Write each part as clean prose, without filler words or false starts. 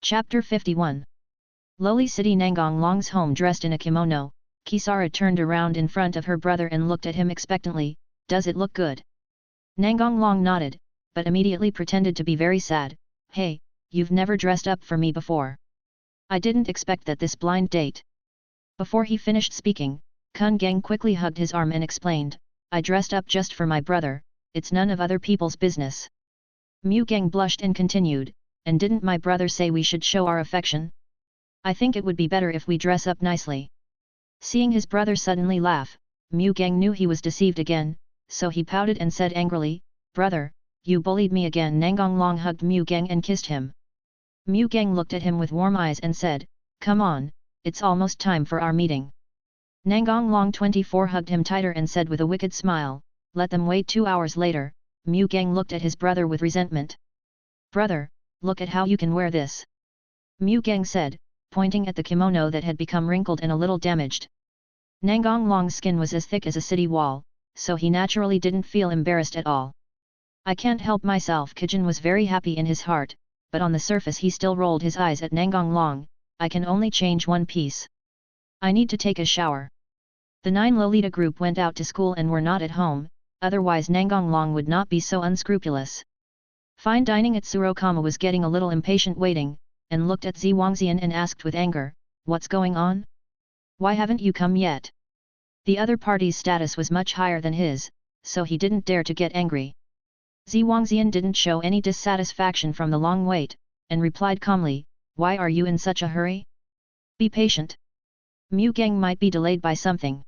Chapter 51. Lowly City. Nangong Long's home. Dressed in a kimono, Kisara turned around in front of her brother and looked at him expectantly. Does it look good? Nangong Long nodded, but immediately pretended to be very sad. Hey, you've never dressed up for me before. I didn't expect that this blind date. Before he finished speaking, Kun Gang quickly hugged his arm and explained, I dressed up just for my brother, it's none of other people's business. Mu Gang blushed and continued, and didn't my brother say we should show our affection? I think it would be better if we dress up nicely. Seeing his brother suddenly laugh, Mu Gang knew he was deceived again, so he pouted and said angrily, Brother, you bullied me again. Nangong Long hugged Mu Gang and kissed him. Mu Gang looked at him with warm eyes and said, Come on, it's almost time for our meeting. Nangong Long 24 hugged him tighter and said with a wicked smile, Let them wait. 2 hours later, Mu Gang looked at his brother with resentment. Brother, look at how you can wear this. Mu Gang said, pointing at the kimono that had become wrinkled and a little damaged. Nangong Long's skin was as thick as a city wall, so he naturally didn't feel embarrassed at all. I can't help myself. Kijin was very happy in his heart, but on the surface he still rolled his eyes at Nangong Long. I can only change one piece. I need to take a shower. The 9 Lolita group went out to school and were not at home, otherwise Nangong Long would not be so unscrupulous. Fine dining at Surokama was getting a little impatient waiting, and looked at Wangxian and asked with anger, What's going on? Why haven't you come yet? The other party's status was much higher than his, so he didn't dare to get angry. Wangxian didn't show any dissatisfaction from the long wait, and replied calmly, Why are you in such a hurry? Be patient. Mu Gang might be delayed by something.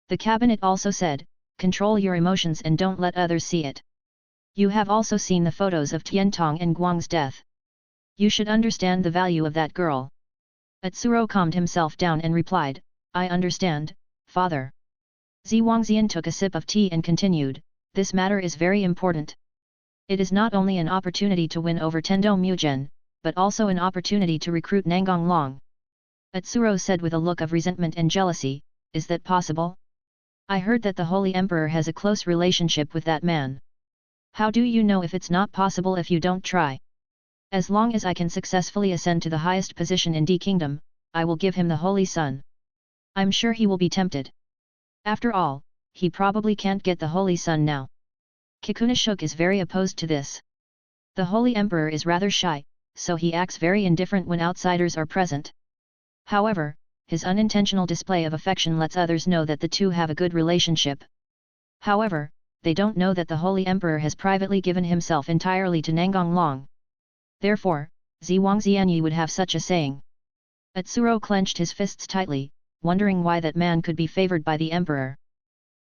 The cabinet also said, Control your emotions and don't let others see it. You have also seen the photos of Tiantong and Guang's death. You should understand the value of that girl. Atsuro calmed himself down and replied, I understand, father. Wangxian took a sip of tea and continued, This matter is very important. It is not only an opportunity to win over Tendo Mugen, but also an opportunity to recruit Nangong Long. Atsuro said with a look of resentment and jealousy, Is that possible? I heard that the Holy Emperor has a close relationship with that man. How do you know if it's not possible if you don't try? As long as I can successfully ascend to the highest position in D Kingdom, I will give him the Holy Sun. I'm sure he will be tempted. After all, he probably can't get the Holy Sun now. Kikunashuk is very opposed to this. The Holy Emperor is rather shy, so he acts very indifferent when outsiders are present. However, his unintentional display of affection lets others know that the two have a good relationship. However, they don't know that the Holy Emperor has privately given himself entirely to Nangong Long. Therefore, Wangxian would have such a saying. Atsuro clenched his fists tightly, wondering why that man could be favored by the Emperor.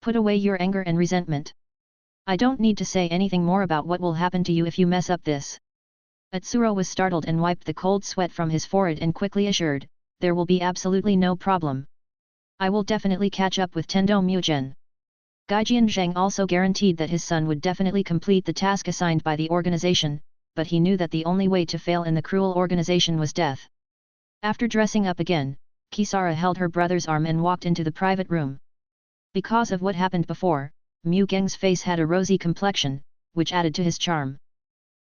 Put away your anger and resentment. I don't need to say anything more about what will happen to you if you mess up this. Atsuro was startled and wiped the cold sweat from his forehead and quickly assured, There will be absolutely no problem. I will definitely catch up with Tendo Mugen. Gaijian Zhang also guaranteed that his son would definitely complete the task assigned by the organization, but he knew that the only way to fail in the cruel organization was death. After dressing up again, Kisara held her brother's arm and walked into the private room. Because of what happened before, Mu Gang's face had a rosy complexion, which added to his charm.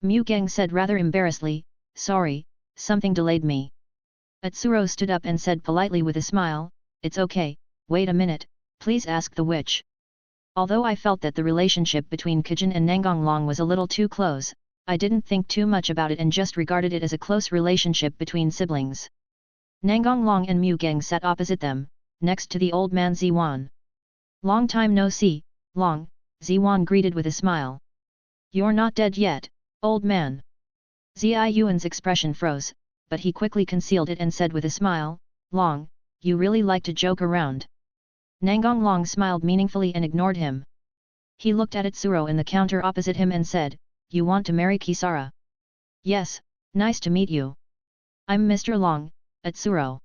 Mu Gang said rather embarrassedly, Sorry, something delayed me. Atsuro stood up and said politely with a smile, It's okay, wait a minute, please ask the witch. Although I felt that the relationship between Kijin and Nangong Long was a little too close, I didn't think too much about it and just regarded it as a close relationship between siblings. Nangong Long and Mu Gang sat opposite them, next to the old man Ziwan. Long time no see, Long, Ziwan greeted with a smile. You're not dead yet, old man. Ziyuan's expression froze, but he quickly concealed it and said with a smile, Long, you really like to joke around. Nangong Long smiled meaningfully and ignored him. He looked at Atsuro in the counter opposite him and said, You want to marry Kisara? Yes, nice to meet you. I'm Mr. Long, Atsuro.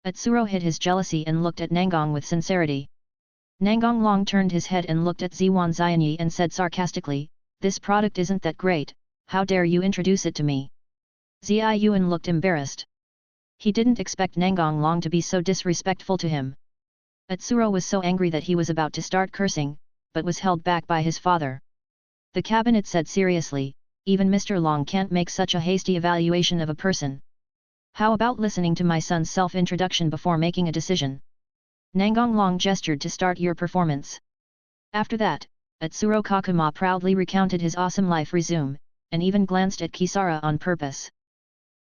Atsuro hid his jealousy and looked at Nangong with sincerity. Nangong Long turned his head and looked at Ziyi and said sarcastically, This product isn't that great, how dare you introduce it to me? Ziyuan looked embarrassed. He didn't expect Nangong Long to be so disrespectful to him. Atsuro was so angry that he was about to start cursing, but was held back by his father. The cabinet said seriously, Even Mr. Long can't make such a hasty evaluation of a person. How about listening to my son's self-introduction before making a decision? Nangong Long gestured to start your performance. After that, Atsuro Kakuma proudly recounted his awesome life resume, and even glanced at Kisara on purpose.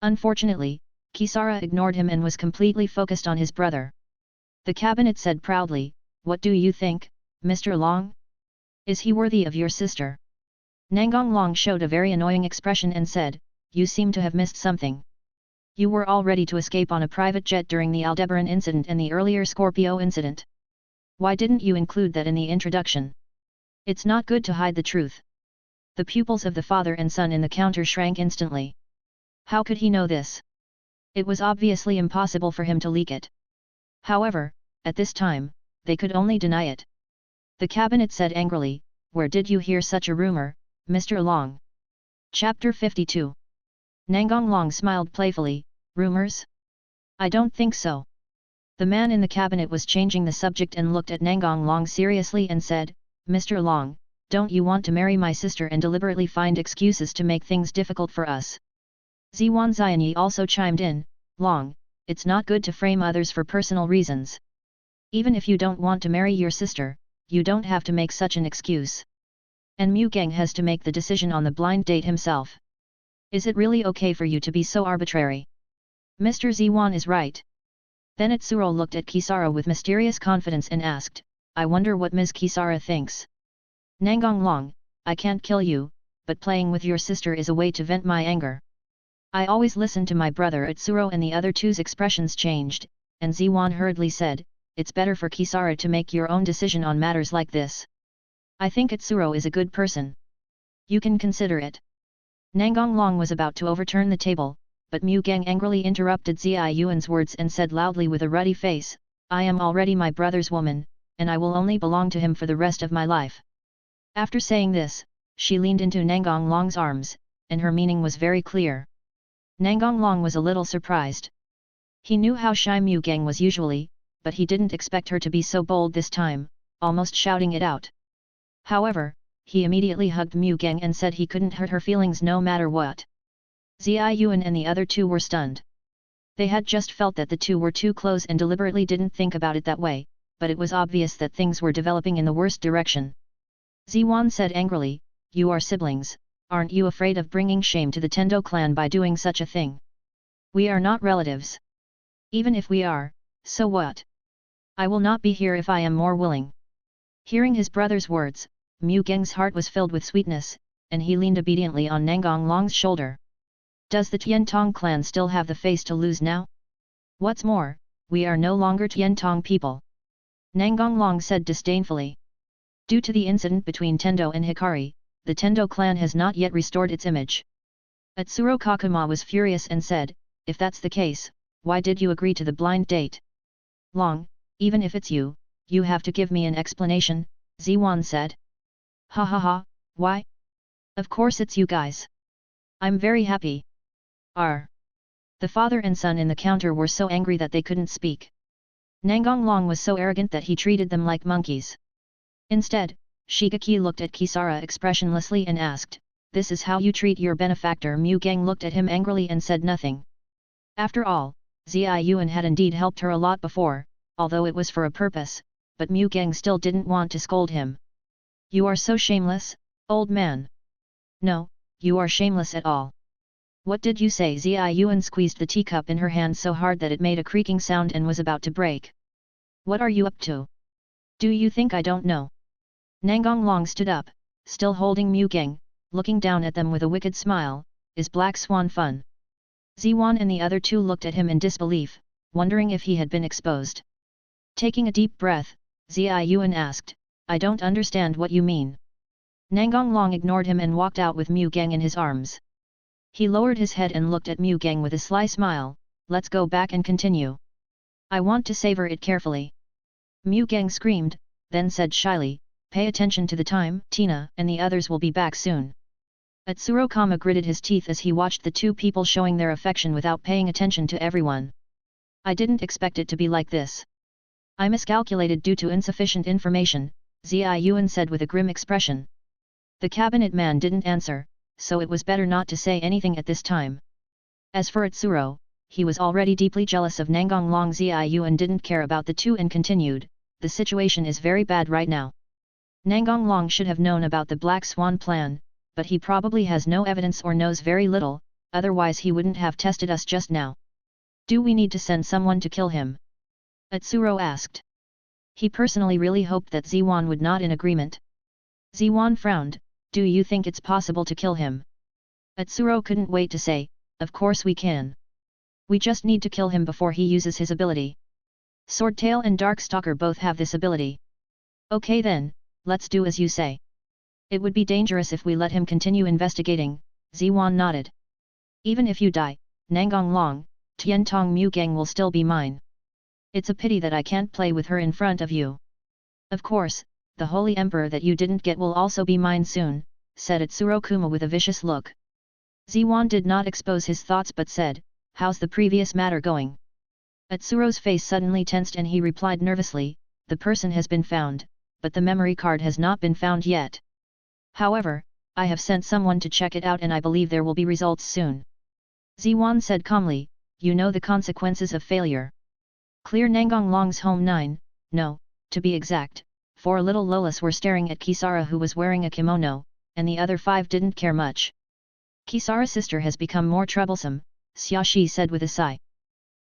Unfortunately, Kisara ignored him and was completely focused on his brother. The cabinet said proudly, "What do you think, Mr. Long? Is he worthy of your sister?" Nangong Long showed a very annoying expression and said, "You seem to have missed something. You were all ready to escape on a private jet during the Aldebaran incident and the earlier Scorpio incident. Why didn't you include that in the introduction? It's not good to hide the truth." The pupils of the father and son in the counter shrank instantly. How could he know this? It was obviously impossible for him to leak it. However, at this time, they could only deny it. The cabinet said angrily, "Where did you hear such a rumor, Mr. Long?" Chapter 52. Nangong Long smiled playfully, "Rumors? I don't think so." The man in the cabinet was changing the subject and looked at Nangong Long seriously and said, "Mr. Long, don't you want to marry my sister and deliberately find excuses to make things difficult for us?" Ziwan Xianyi also chimed in, "Long, it's not good to frame others for personal reasons. Even if you don't want to marry your sister, you don't have to make such an excuse. And Mu Geng has to make the decision on the blind date himself. Is it really okay for you to be so arbitrary? Mr. Ziwan is right." Then Atsuro looked at Kisara with mysterious confidence and asked, "I wonder what Ms. Kisara thinks." Nangong Long, "I can't kill you, but playing with your sister is a way to vent my anger. I always listen to my brother." Atsuro and the other two's expressions changed, and Ziwan hurriedly said, "It's better for Kisara to make your own decision on matters like this. I think Atsuro is a good person. You can consider it." Nangong Long was about to overturn the table, but Mu Geng angrily interrupted Zai Yuan's words and said loudly with a ruddy face, "I am already my brother's woman, and I will only belong to him for the rest of my life." After saying this, she leaned into Nangong Long's arms, and her meaning was very clear. Nangong Long was a little surprised. He knew how shy Mu Geng was usually, but he didn't expect her to be so bold this time, almost shouting it out. However, he immediately hugged Mu Geng and said he couldn't hurt her feelings no matter what. Zai Yuan and the other two were stunned. They had just felt that the two were too close and deliberately didn't think about it that way, but it was obvious that things were developing in the worst direction. Ziwan said angrily, "You are siblings, aren't you afraid of bringing shame to the Tendo clan by doing such a thing? We are not relatives. Even if we are, so what? I will not be here if I am more willing." Hearing his brother's words, Mu Geng's heart was filled with sweetness, and he leaned obediently on Nangong Long's shoulder. Does the Tiantong clan still have the face to lose now? What's more, we are no longer Tiantong people. Nangong Long said disdainfully. Due to the incident between Tendo and Hikari, the Tendo clan has not yet restored its image. Atsuro Kakuma was furious and said, "If that's the case, why did you agree to the blind date?" "Long, even if it's you, you have to give me an explanation," Ziwan said. "Ha ha ha, why? Of course it's you guys. I'm very happy." The father and son in the counter were so angry that they couldn't speak. Nangong Long was so arrogant that he treated them like monkeys. Instead, Shigeki looked at Kisara expressionlessly and asked, "This is how you treat your benefactor?" Mu Geng looked at him angrily and said nothing. After all, Zai Yuan had indeed helped her a lot before, although it was for a purpose, but Mu Geng still didn't want to scold him. "You are so shameless, old man." "No, you are shameless at all. What did you say?" Zai Yuan squeezed the teacup in her hand so hard that it made a creaking sound and was about to break. "What are you up to? Do you think I don't know?" Nangong Long stood up, still holding Mu Geng, looking down at them with a wicked smile. "Is Black Swan fun?" Ziwan and the other two looked at him in disbelief, wondering if he had been exposed. Taking a deep breath, Zai Yuan asked, "I don't understand what you mean." Nangong Long ignored him and walked out with Mu Geng in his arms. He lowered his head and looked at Mu Geng with a sly smile. "Let's go back and continue. I want to savor it carefully." Mu Geng screamed, then said shyly, "Pay attention to the time, Tina and the others will be back soon." Atsuro Kama gritted his teeth as he watched the two people showing their affection without paying attention to everyone. "I didn't expect it to be like this. I miscalculated due to insufficient information," Zai Yuan said with a grim expression. The cabinet man didn't answer, so it was better not to say anything at this time. As for Atsuro, he was already deeply jealous of Nangong Long Ziu and didn't care about the two and continued, the situation is very bad right now. Nangong Long should have known about the Black Swan plan, but he probably has no evidence or knows very little, otherwise he wouldn't have tested us just now. Do we need to send someone to kill him? Atsuro asked. He personally really hoped that Ziwan would not in agreement. Ziwan frowned, do you think it's possible to kill him? Atsuro couldn't wait to say, of course we can. We just need to kill him before he uses his ability. Swordtail and Darkstalker both have this ability. Okay then, let's do as you say. It would be dangerous if we let him continue investigating, Ziwan nodded. Even if you die, Nangong Long, Tiantong Mu Gang will still be mine. It's a pity that I can't play with her in front of you. Of course, the Holy Emperor that you didn't get will also be mine soon, said Atsuro Kuma with a vicious look. Ziwan did not expose his thoughts but said, how's the previous matter going? Atsuro's face suddenly tensed and he replied nervously, the person has been found, but the memory card has not been found yet. However, I have sent someone to check it out and I believe there will be results soon. Ziwan said calmly, you know the consequences of failure. Clear Nangong Long's home 9, no, to be exact, 4 little Lolas were staring at Kisara who was wearing a kimono, and the other 5 didn't care much. Kisara's sister has become more troublesome, Xiaoshi said with a sigh.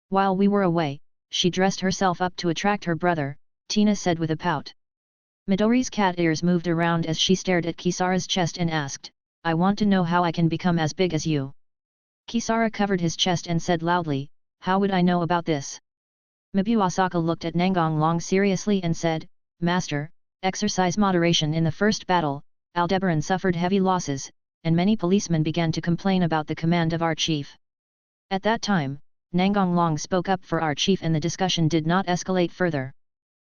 While we were away, she dressed herself up to attract her brother, Tina said with a pout. Midori's cat ears moved around as she stared at Kisara's chest and asked, I want to know how I can become as big as you. Kisara covered his chest and said loudly, how would I know about this? Mibu Asaka looked at Nangong Long seriously and said, Master, exercise moderation in the first battle, Aldebaran suffered heavy losses, and many policemen began to complain about the command of our chief. At that time, Nangong Long spoke up for our chief and the discussion did not escalate further.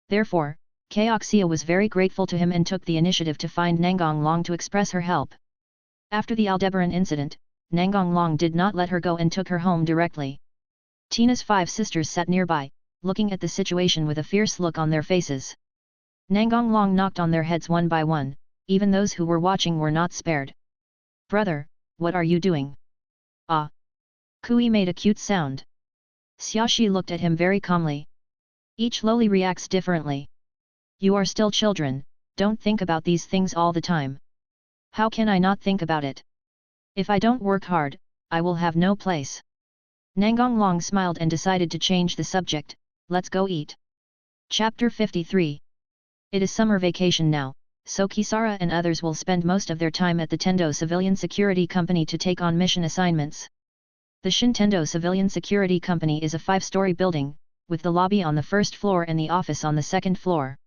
Therefore, Kaoxia was very grateful to him and took the initiative to find Nangong Long to express her help. After the Aldebaran incident, Nangong Long did not let her go and took her home directly. Tina's 5 sisters sat nearby, looking at the situation with a fierce look on their faces. Nangong Long knocked on their heads one by one, even those who were watching were not spared. Brother, what are you doing? Ah! Kui made a cute sound. Xiaoshi looked at him very calmly. Each loli reacts differently. You are still children, don't think about these things all the time. How can I not think about it? If I don't work hard, I will have no place. Nangong Long smiled and decided to change the subject, let's go eat. Chapter 53. It is summer vacation now, so Kisara and others will spend most of their time at the Tendo Civilian Security Company to take on mission assignments. The Shintendo Civilian Security Company is a 5-story building, with the lobby on the first floor and the office on the second floor.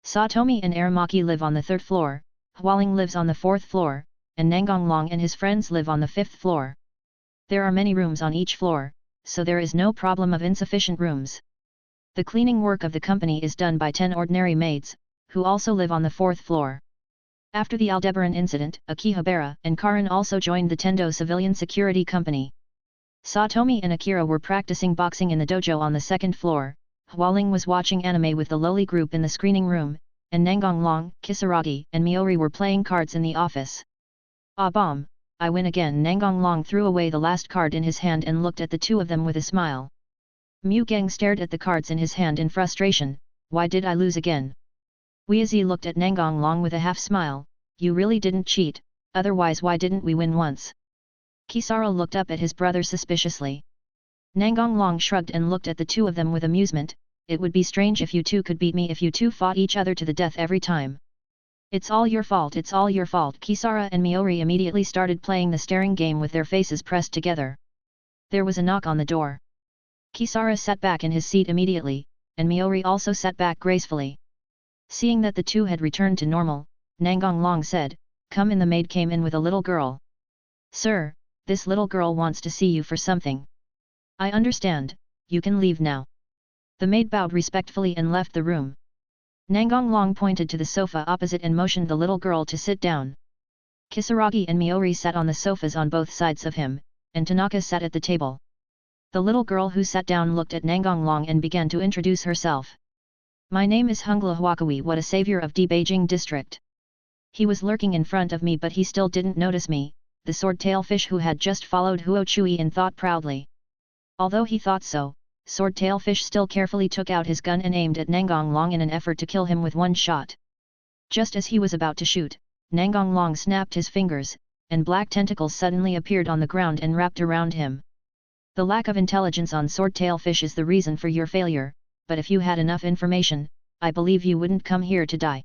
Satomi and Aramaki live on the 3rd floor, Hualing lives on the 4th floor, and Nangong Long and his friends live on the 5th floor. There are many rooms on each floor, so there is no problem of insufficient rooms. The cleaning work of the company is done by 10 ordinary maids, who also live on the 4th floor. After the Aldebaran incident, Akihabara and Karin also joined the Tendo Civilian Security Company. Satomi and Akira were practicing boxing in the dojo on the 2nd floor, Hualing was watching anime with the loli group in the screening room, and Nangong Long, Kisaragi and Miori were playing cards in the office. Ah bomb, I win again. Nangong Long threw away the last card in his hand and looked at the two of them with a smile. Mu Gang stared at the cards in his hand in frustration, why did I lose again? Weazi looked at Nangong Long with a half smile, you really didn't cheat, otherwise why didn't we win once? Kisara looked up at his brother suspiciously. Nangong Long shrugged and looked at the two of them with amusement, it would be strange if you two could beat me if you two fought each other to the death every time. It's all your fault, it's all your fault. Kisara and Miori immediately started playing the staring game with their faces pressed together. There was a knock on the door. Kisara sat back in his seat immediately, and Miori also sat back gracefully. Seeing that the two had returned to normal, Nangong Long said, come in. The maid came in with a little girl. Sir, this little girl wants to see you for something. I understand, you can leave now. The maid bowed respectfully and left the room. Nangong Long pointed to the sofa opposite and motioned the little girl to sit down. Kisaragi and Miori sat on the sofas on both sides of him, and Tanaka sat at the table. The little girl who sat down looked at Nangong Long and began to introduce herself. My name is Hungla Huakawi, what a savior of D Beijing district. He was lurking in front of me but he still didn't notice me, the swordtail fish who had just followed Huo Chui and thought proudly. Although he thought so, Swordtail Fish still carefully took out his gun and aimed at Nangong Long in an effort to kill him with one shot. Just as he was about to shoot, Nangong Long snapped his fingers, and black tentacles suddenly appeared on the ground and wrapped around him. The lack of intelligence on Swordtail Fish is the reason for your failure, but if you had enough information, I believe you wouldn't come here to die.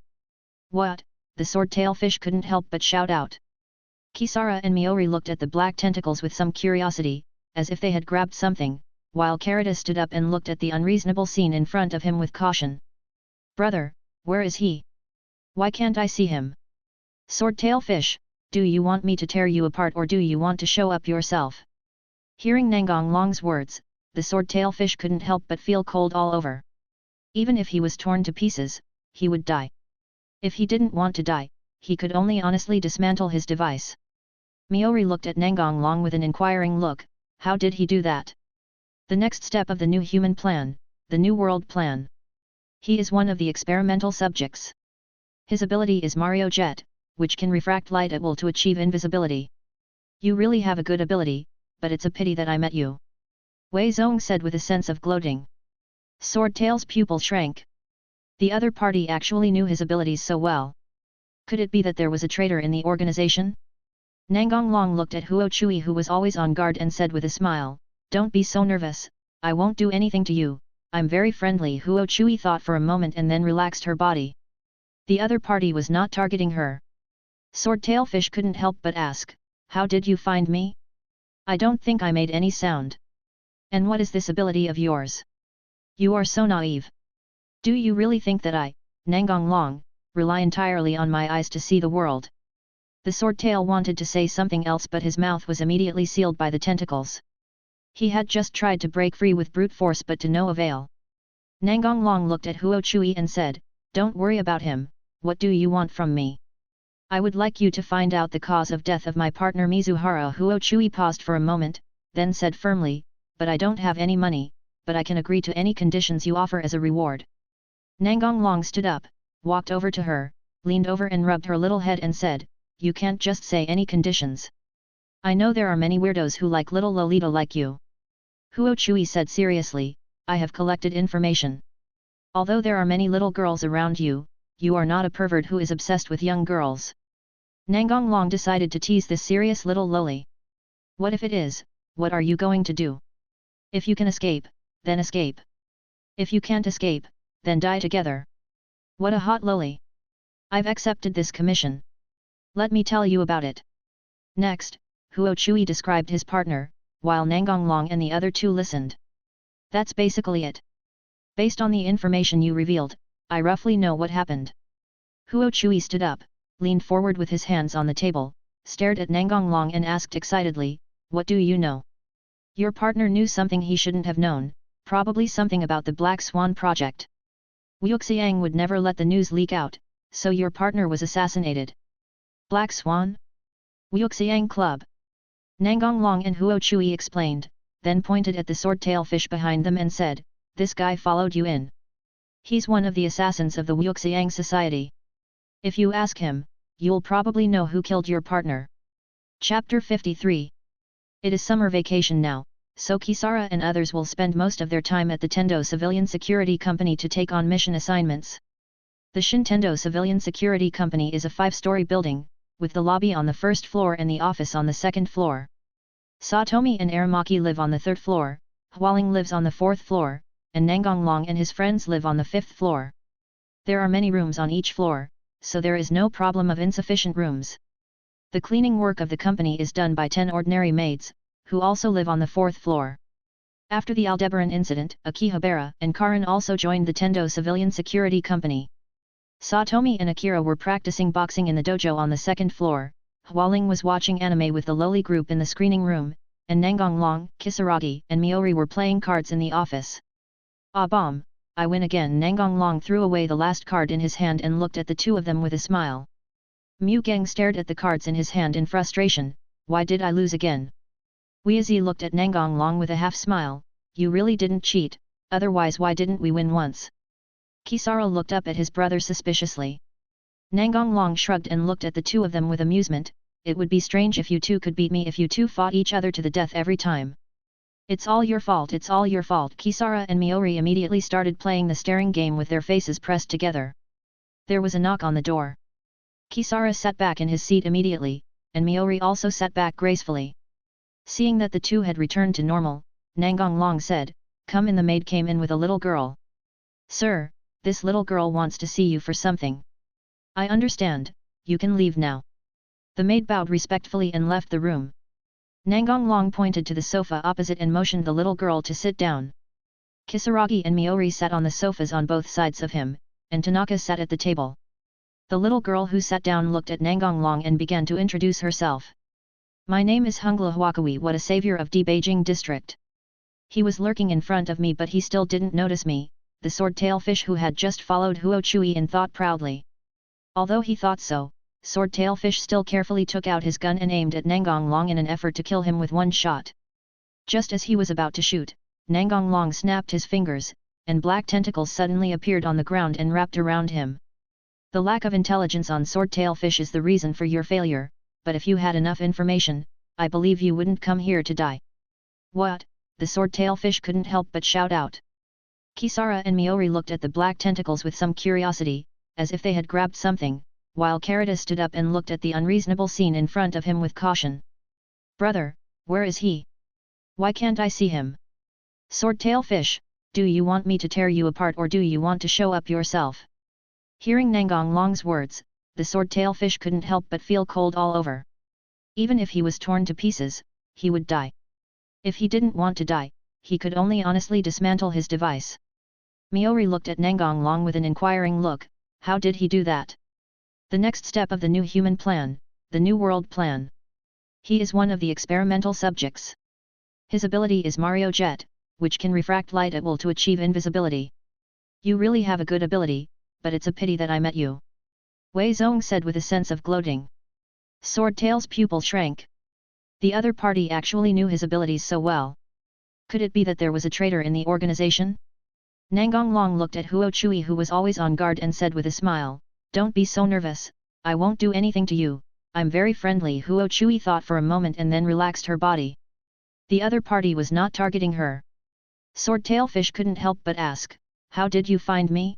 What? The Swordtail Fish couldn't help but shout out. Kisara and Miori looked at the black tentacles with some curiosity, as if they had grabbed something, while Karita stood up and looked at the unreasonable scene in front of him with caution. Brother, where is he? Why can't I see him? Swordtail Fish, do you want me to tear you apart or do you want to show up yourself? Hearing Nangong Long's words, the Swordtail Fish couldn't help but feel cold all over. Even if he was torn to pieces, he would die. If he didn't want to die, he could only honestly dismantle his device. Miori looked at Nangong Long with an inquiring look. How did he do that? The next step of the new human plan, the New World Plan. He is one of the experimental subjects. His ability is Mario Jet, which can refract light at will to achieve invisibility. You really have a good ability, but it's a pity that I met you. Wei Zong said with a sense of gloating. Swordtail's pupil shrank. The other party actually knew his abilities so well. Could it be that there was a traitor in the organization? Nangong Long looked at Huo Chui, who was always on guard, and said with a smile, "Don't be so nervous, I won't do anything to you, I'm very friendly." Huo Chui thought for a moment and then relaxed her body. The other party was not targeting her. Swordtail Fish couldn't help but ask, "How did you find me? I don't think I made any sound. And what is this ability of yours? You are so naive. Do you really think that I, Nangong Long, rely entirely on my eyes to see the world?" The Swordtail wanted to say something else, but his mouth was immediately sealed by the tentacles. He had just tried to break free with brute force, but to no avail. Nangong Long looked at Huo Chui and said, "Don't worry about him, what do you want from me?" "I would like you to find out the cause of death of my partner Mizuhara." Huo Chui paused for a moment, then said firmly, "But I don't have any money, but I can agree to any conditions you offer as a reward." Nangong Long stood up, walked over to her, leaned over and rubbed her little head and said, "You can't just say any conditions. I know there are many weirdos who like little Lolita like you." Huo Chui said seriously, "I have collected information. Although there are many little girls around you, you are not a pervert who is obsessed with young girls." Nangong Long decided to tease this serious little loli. "What if it is? What are you going to do? If you can escape, then escape. If you can't escape, then die together. What a hot loli. I've accepted this commission. Let me tell you about it." Next, Huo Chui described his partner, while Nangong Long and the other two listened. "That's basically it. Based on the information you revealed, I roughly know what happened." Huo Chui stood up, leaned forward with his hands on the table, stared at Nangong Long and asked excitedly, "What do you know?" "Your partner knew something he shouldn't have known, probably something about the Black Swan project. Wuxiang would never let the news leak out, so your partner was assassinated." "Black Swan? Wuxiang Club?" Nangong Long and Huo Chui explained, then pointed at the Swordtail Fish behind them and said, "This guy followed you in. He's one of the assassins of the Wuxiang Society. If you ask him, you'll probably know who killed your partner." Chapter 53. It is summer vacation now, so Kisara and others will spend most of their time at the Tendo Civilian Security Company to take on mission assignments. The Shintendo Civilian Security Company is a 5-story building, with the lobby on the first floor and the office on the second floor. Satomi and Aramaki live on the third floor, Hualing lives on the fourth floor, and Nangong Long and his friends live on the fifth floor. There are many rooms on each floor, so there is no problem of insufficient rooms. The cleaning work of the company is done by 10 ordinary maids, who also live on the fourth floor. After the Aldebaran incident, Akihabara and Karin also joined the Tendo Civilian Security Company. Satomi and Akira were practicing boxing in the dojo on the second floor, Hualing was watching anime with the lowly group in the screening room, and Nangong Long, Kisaragi and Miori were playing cards in the office. "Ah bomb, I win again." Nangong Long threw away the last card in his hand and looked at the two of them with a smile. Mu Geng stared at the cards in his hand in frustration. "Why did I lose again?" Weazi looked at Nangong Long with a half-smile. "You really didn't cheat, otherwise why didn't we win once?" Kisara looked up at his brother suspiciously. Nangong Long shrugged and looked at the two of them with amusement. "It would be strange if you two could beat me if you two fought each other to the death every time. It's all your fault, it's all your fault. Kisara and Miori immediately started playing the staring game with their faces pressed together. There was a knock on the door. Kisara sat back in his seat immediately, and Miori also sat back gracefully. Seeing that the two had returned to normal, Nangong Long said, "Come in." The maid came in with a little girl. "Sir, this little girl wants to see you for something." "I understand, you can leave now." The maid bowed respectfully and left the room. Nangong Long pointed to the sofa opposite and motioned the little girl to sit down. Kisaragi and Miori sat on the sofas on both sides of him, and Tanaka sat at the table. The little girl who sat down looked at Nangong Long and began to introduce herself. "My name is Hungla Huakawi, what a savior of D Beijing district." He was lurking in front of me but he still didn't notice me, the sword-tail fish who had just followed Huo Chui in thought proudly. Although he thought so, Sword-tail fish still carefully took out his gun and aimed at Nangong Long in an effort to kill him with one shot. Just as he was about to shoot, Nangong Long snapped his fingers, and black tentacles suddenly appeared on the ground and wrapped around him. The lack of intelligence on sword-tail fish is the reason for your failure, but if you had enough information, I believe you wouldn't come here to die. What? The sword-tail fish couldn't help but shout out. Kisara and Miori looked at the black tentacles with some curiosity, as if they had grabbed something, while Karada stood up and looked at the unreasonable scene in front of him with caution. "Brother, where is he? Why can't I see him? Sword-tail fish, do you want me to tear you apart or do you want to show up yourself?" Hearing Nangong Long's words, the sword-tail fish couldn't help but feel cold all over. Even if he was torn to pieces, he would die. If he didn't want to die, he could only honestly dismantle his device. Miori looked at Nangong Long with an inquiring look. How did he do that? The next step of the new human plan, the New World Plan. He is one of the experimental subjects. His ability is Mario Jet, which can refract light at will to achieve invisibility. You really have a good ability, but it's a pity that I met you. Wei Zong said with a sense of gloating. Swordtail's pupil shrank. The other party actually knew his abilities so well. Could it be that there was a traitor in the organization? Nangong Long looked at Huo Chui who was always on guard and said with a smile, "Don't be so nervous, I won't do anything to you, I'm very friendly." Huo Chui thought for a moment and then relaxed her body. The other party was not targeting her. Swordtail Fish couldn't help but ask, "How did you find me?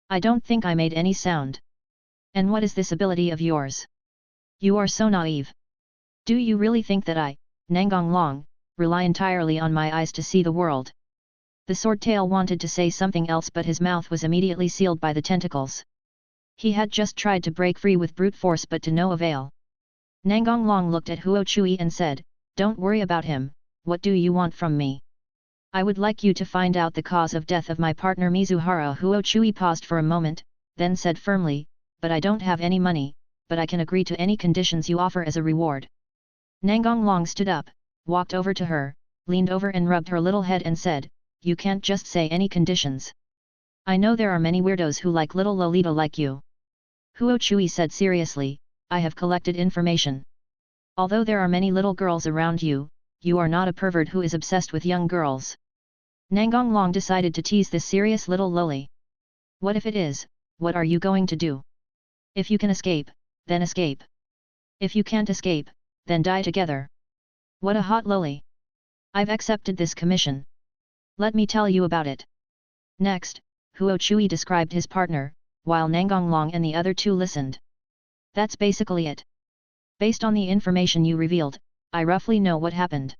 I don't think I made any sound. And what is this ability of yours? You are so naive. Do you really think that I, Nangong Long, rely entirely on my eyes to see the world?" The swordtail wanted to say something else but his mouth was immediately sealed by the tentacles. He had just tried to break free with brute force but to no avail. Nangong Long looked at Huo Chui and said, "Don't worry about him, what do you want from me?" "I would like you to find out the cause of death of my partner Mizuhara." Huo Chui paused for a moment, then said firmly, "But I don't have any money, but I can agree to any conditions you offer as a reward." Nangong Long stood up, walked over to her, leaned over and rubbed her little head and said, "You can't just say any conditions. I know there are many weirdos who like little Lolita like you." Huo Chui said seriously, "I have collected information. Although there are many little girls around you, you are not a pervert who is obsessed with young girls." Nangong Long decided to tease this serious little loli. "What if it is, what are you going to do? If you can escape, then escape. If you can't escape, then die together. What a hot loli. I've accepted this commission. Let me tell you about it." Next, Huo Chui described his partner, while Nangong Long and the other two listened. "That's basically it. Based on the information you revealed, I roughly know what happened."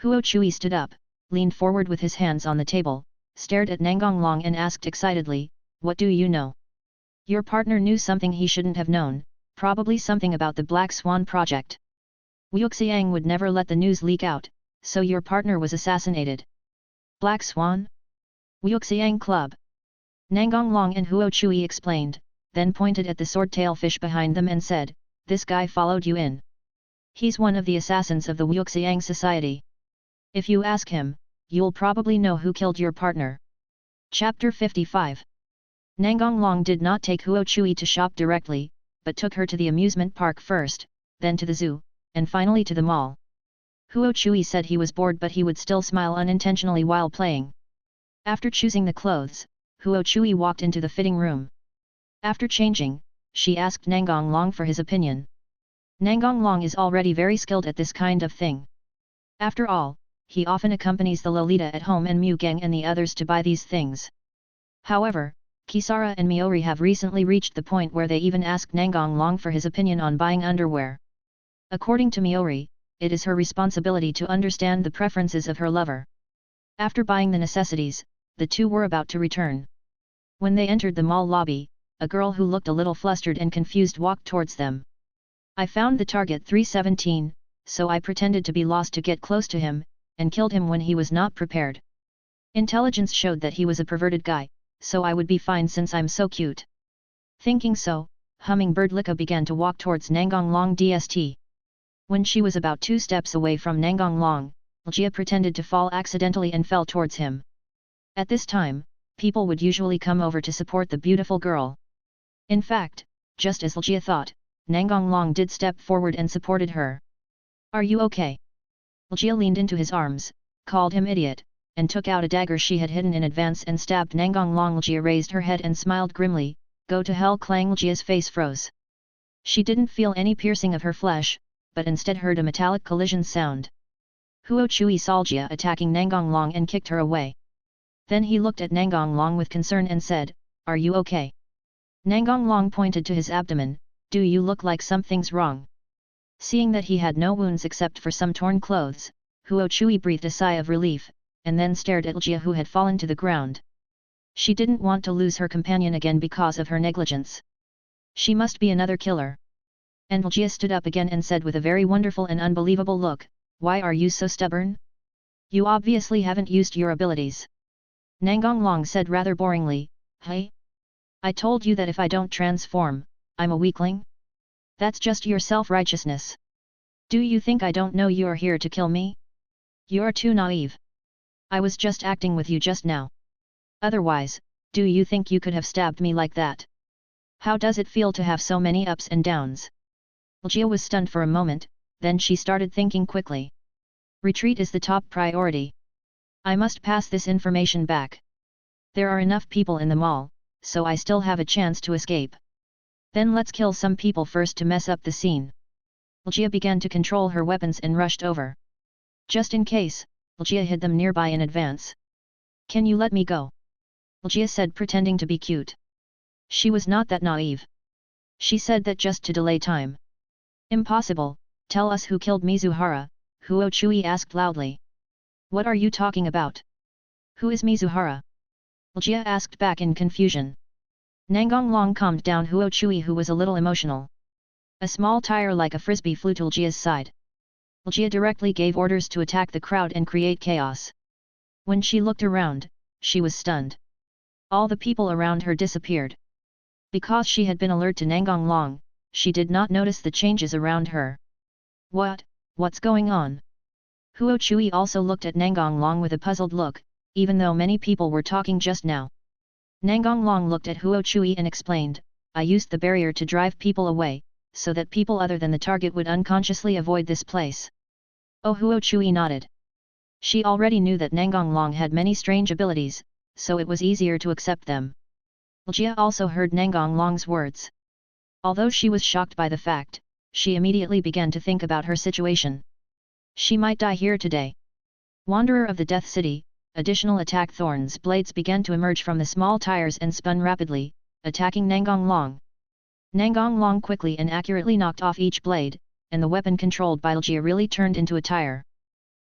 Huo Chui stood up, leaned forward with his hands on the table, stared at Nangong Long and asked excitedly, "What do you know?" "Your partner knew something he shouldn't have known, probably something about the Black Swan project. Wuxiang would never let the news leak out, so your partner was assassinated." "Black Swan? Wuxiang Club?" Nangong Long and Huo Chui explained, then pointed at the swordtail fish behind them and said, "This guy followed you in. He's one of the assassins of the Wuxiang Society. If you ask him, you'll probably know who killed your partner." Chapter 55. Nangong Long did not take Huo Chui to shop directly, but took her to the amusement park first, then to the zoo, and finally to the mall. Huo Chui said he was bored but he would still smile unintentionally while playing. After choosing the clothes, Huo Chui walked into the fitting room. After changing, she asked Nangong Long for his opinion. Nangong Long is already very skilled at this kind of thing. After all, he often accompanies the Lolita at home and Mu Gang and the others to buy these things. However, Kisara and Miori have recently reached the point where they even ask Nangong Long for his opinion on buying underwear. According to Miori, it is her responsibility to understand the preferences of her lover. After buying the necessities, the two were about to return. When they entered the mall lobby, a girl who looked a little flustered and confused walked towards them. I found the target 317, so I pretended to be lost to get close to him, and killed him when he was not prepared. Intelligence showed that he was a perverted guy, so I would be fine since I'm so cute. Thinking so, Hummingbird Lika began to walk towards Nangong Long DxD. When she was about 2 steps away from Nangong Long, Ljia pretended to fall accidentally and fell towards him. At this time, people would usually come over to support the beautiful girl. In fact, just as Ljia thought, Nangong Long did step forward and supported her. "Are you okay?" Ljia leaned into his arms, called him idiot, and took out a dagger she had hidden in advance and stabbed Nangong Long. Ljia raised her head and smiled grimly. "Go to hell, Clang!" Ljia's face froze. She didn't feel any piercing of her flesh, but instead heard a metallic collision sound. Huo Chui saw Ljia attacking Nangong Long and kicked her away. Then he looked at Nangong Long with concern and said, "Are you okay?" Nangong Long pointed to his abdomen. "Do you look like something's wrong?" Seeing that he had no wounds except for some torn clothes, Huo Chui breathed a sigh of relief, and then stared at Ljia, who had fallen to the ground. She didn't want to lose her companion again because of her negligence. She must be another killer. And Ljia stood up again and said with a very wonderful and unbelievable look, "Why are you so stubborn? You obviously haven't used your abilities." Nangong Long said rather boringly, "Hey? I told you that if I don't transform, I'm a weakling? That's just your self-righteousness. Do you think I don't know you're here to kill me? You're too naive. I was just acting with you just now. Otherwise, do you think you could have stabbed me like that? How does it feel to have so many ups and downs?" Ljia was stunned for a moment, then she started thinking quickly. Retreat is the top priority. I must pass this information back. There are enough people in the mall, so I still have a chance to escape. Then let's kill some people first to mess up the scene. Ljia began to control her weapons and rushed over. Just in case, Ljia hid them nearby in advance. "Can you let me go?" Ljia said, pretending to be cute. She was not that naive. She said that just to delay time. "Impossible, tell us who killed Mizuhara," Huo Chui asked loudly. "What are you talking about? Who is Mizuhara?" Ljia asked back in confusion. Nangong Long calmed down Huo Chui, who was a little emotional. A small tire like a frisbee flew to Ljia's side. Ljia directly gave orders to attack the crowd and create chaos. When she looked around, she was stunned. All the people around her disappeared. Because she had been alert to Nangong Long, she did not notice the changes around her. What's going on? Huo Chui also looked at Nangong Long with a puzzled look, even though many people were talking just now. Nangong Long looked at Huo Chui and explained, "I used the barrier to drive people away, so that people other than the target would unconsciously avoid this place." Oh, Huo Chui nodded. She already knew that Nangong Long had many strange abilities, so it was easier to accept them. Ljia also heard Nangong Long's words. Although she was shocked by the fact, she immediately began to think about her situation. She might die here today. Wanderer of the Death City, additional attack thorns blades began to emerge from the small tires and spun rapidly, attacking Nangong Long. Nangong Long quickly and accurately knocked off each blade, and the weapon controlled by Ljia really turned into a tire.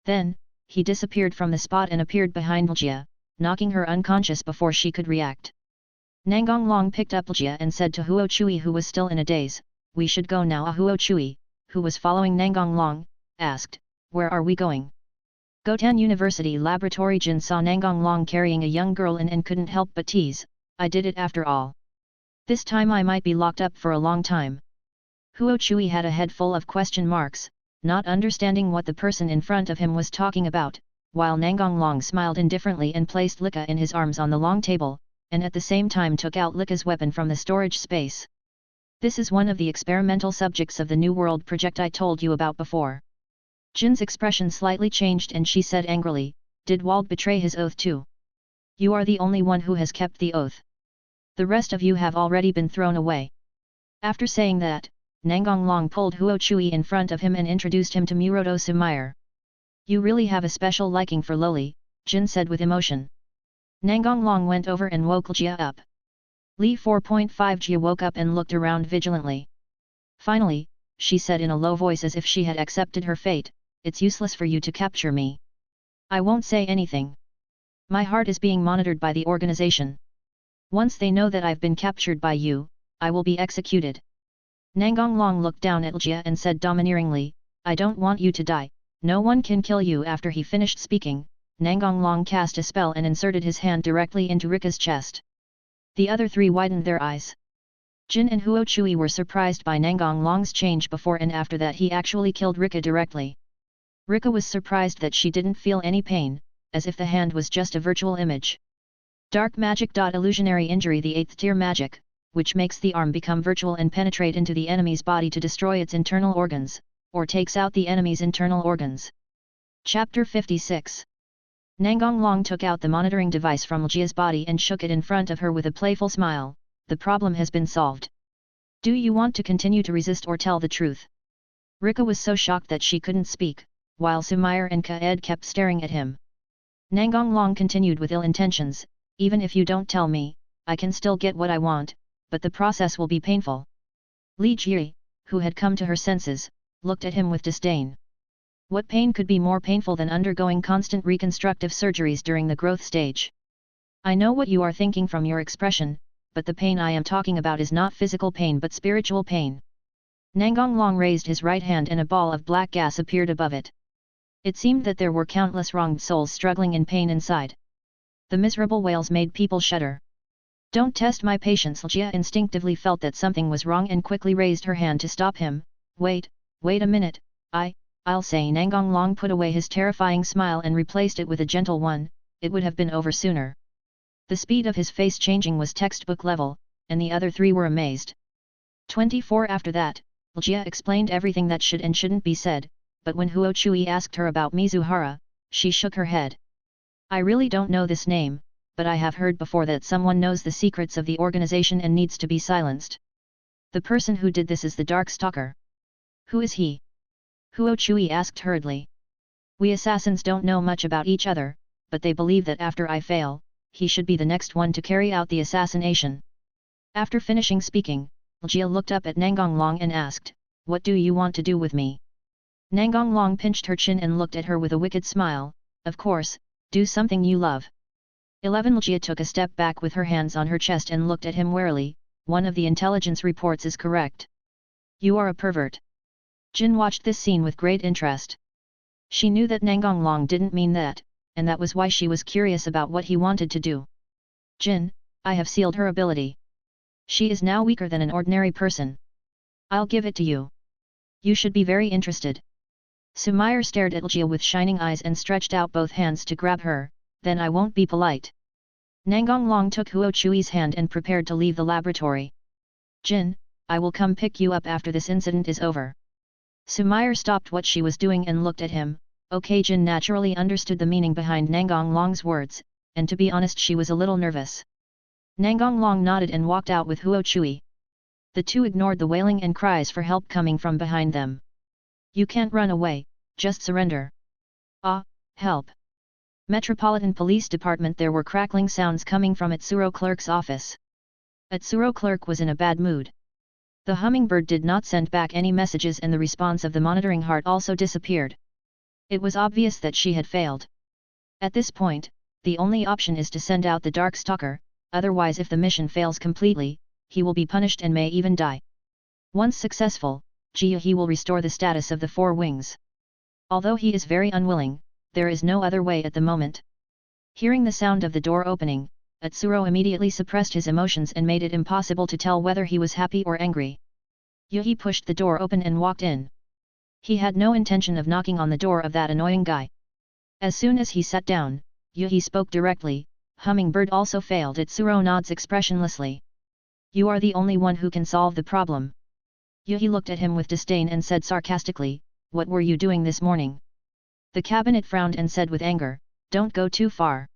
Then, he disappeared from the spot and appeared behind Ljia, knocking her unconscious before she could react. Nangong Long picked up Ljia and said to Huo Chui, who was still in a daze, "We should go now." Huo Chui, who was following Nangong Long, asked, "Where are we going?" Gotan University Laboratory. Jin saw Nangong Long carrying a young girl in and couldn't help but tease, "I did it after all. This time I might be locked up for a long time." Huo Chui had a head full of question marks, not understanding what the person in front of him was talking about, while Nangong Long smiled indifferently and placed Lika in his arms on the long table, and at the same time took out Lika's weapon from the storage space. "This is one of the experimental subjects of the New World project I told you about before." Jin's expression slightly changed and she said angrily, "Did Wald betray his oath too? You are the only one who has kept the oath. The rest of you have already been thrown away." After saying that, Nangong Long pulled Huo Chui in front of him and introduced him to Muroto Sumair. You really have a special liking for Loli, Jin said with emotion. Nangong Long went over and woke Jia up. Li 4.5 Jia woke up and looked around vigilantly. Finally, she said in a low voice as if she had accepted her fate, it's useless for you to capture me. I won't say anything. My heart is being monitored by the organization. Once they know that I've been captured by you, I will be executed. Nangong Long looked down at Jia and said domineeringly, I don't want you to die, no one can kill you. After he finished speaking, Nangong Long cast a spell and inserted his hand directly into Rika's chest. The other three widened their eyes. Jin and Huo Chui were surprised by Nangong Long's change before and after that he actually killed Rika directly. Rika was surprised that she didn't feel any pain, as if the hand was just a virtual image. Dark magic. Illusionary injury. The 8th tier magic, which makes the arm become virtual and penetrate into the enemy's body to destroy its internal organs, or takes out the enemy's internal organs. Chapter 56. Nangong Long took out the monitoring device from Jia's body and shook it in front of her with a playful smile. The problem has been solved. Do you want to continue to resist or tell the truth? Rika was so shocked that she couldn't speak, while Sumair and Kaed kept staring at him. Nangong Long continued with ill intentions, even if you don't tell me, I can still get what I want, but the process will be painful. Li Jie, who had come to her senses, looked at him with disdain. What pain could be more painful than undergoing constant reconstructive surgeries during the growth stage? I know what you are thinking from your expression, but the pain I am talking about is not physical pain but spiritual pain. Nangong Long raised his right hand and a ball of black gas appeared above it. It seemed that there were countless wronged souls struggling in pain inside. The miserable wails made people shudder. Don't test my patience. Jia instinctively felt that something was wrong and quickly raised her hand to stop him. Wait a minute, I'll say. Nangong Long put away his terrifying smile and replaced it with a gentle one, it would have been over sooner. The speed of his face changing was textbook level, and the other three were amazed. 24 After that, Jia explained everything that should and shouldn't be said, but when Huo Chui asked her about Mizuhara, she shook her head. I really don't know this name, but I have heard before that someone knows the secrets of the organization and needs to be silenced. The person who did this is the Dark Stalker. Who is he? Huo Chui asked hurriedly. We assassins don't know much about each other, but they believe that after I fail, he should be the next one to carry out the assassination. After finishing speaking, Jia looked up at Nangong Long and asked, what do you want to do with me? Nangong Long pinched her chin and looked at her with a wicked smile, of course, do something you love. 11 Jia took a step back with her hands on her chest and looked at him warily, one of the intelligence reports is correct. You are a pervert. Jin watched this scene with great interest. She knew that Nangong Long didn't mean that, and that was why she was curious about what he wanted to do. Jin, I have sealed her ability. She is now weaker than an ordinary person. I'll give it to you. You should be very interested. Sumair stared at Jia with shining eyes and stretched out both hands to grab her, then I won't be polite. Nangong Long took Huo Chui's hand and prepared to leave the laboratory. Jin, I will come pick you up after this incident is over. Sumair stopped what she was doing and looked at him. Okay, Jin naturally understood the meaning behind Nangong Long's words, and to be honest she was a little nervous. Nangong Long nodded and walked out with Huo Chui. The two ignored the wailing and cries for help coming from behind them. You can't run away, just surrender. Ah, help. Metropolitan Police Department. There were crackling sounds coming from Atsuro Clerk's office. Atsuro Clerk was in a bad mood. The hummingbird did not send back any messages and the response of the monitoring heart also disappeared. It was obvious that she had failed. At this point, the only option is to send out the Dark Stalker, otherwise if the mission fails completely, he will be punished and may even die. Once successful, he will restore the status of the Four Wings. Although he is very unwilling, there is no other way at the moment. Hearing the sound of the door opening, Atsuro immediately suppressed his emotions and made it impossible to tell whether he was happy or angry. Yuhi pushed the door open and walked in. He had no intention of knocking on the door of that annoying guy. As soon as he sat down, Yuhi spoke directly. Hummingbird also failed. Atsuro nods expressionlessly. You are the only one who can solve the problem. Yuhi looked at him with disdain and said sarcastically, what were you doing this morning? The cabinet frowned and said with anger, don't go too far.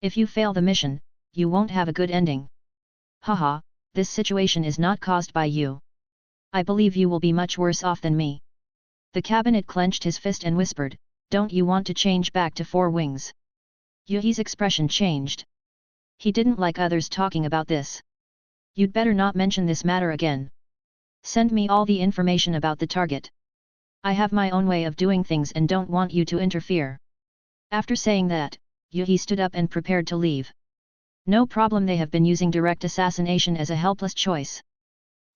If you fail the mission, you won't have a good ending. Haha, this situation is not caused by you. I believe you will be much worse off than me. The cabinet clenched his fist and whispered, Don't you want to change back to four wings? Yuhi's expression changed. He didn't like others talking about this. You'd better not mention this matter again. Send me all the information about the target. I have my own way of doing things and don't want you to interfere. After saying that, Yuhi stood up and prepared to leave. No problem, they have been using direct assassination as a helpless choice.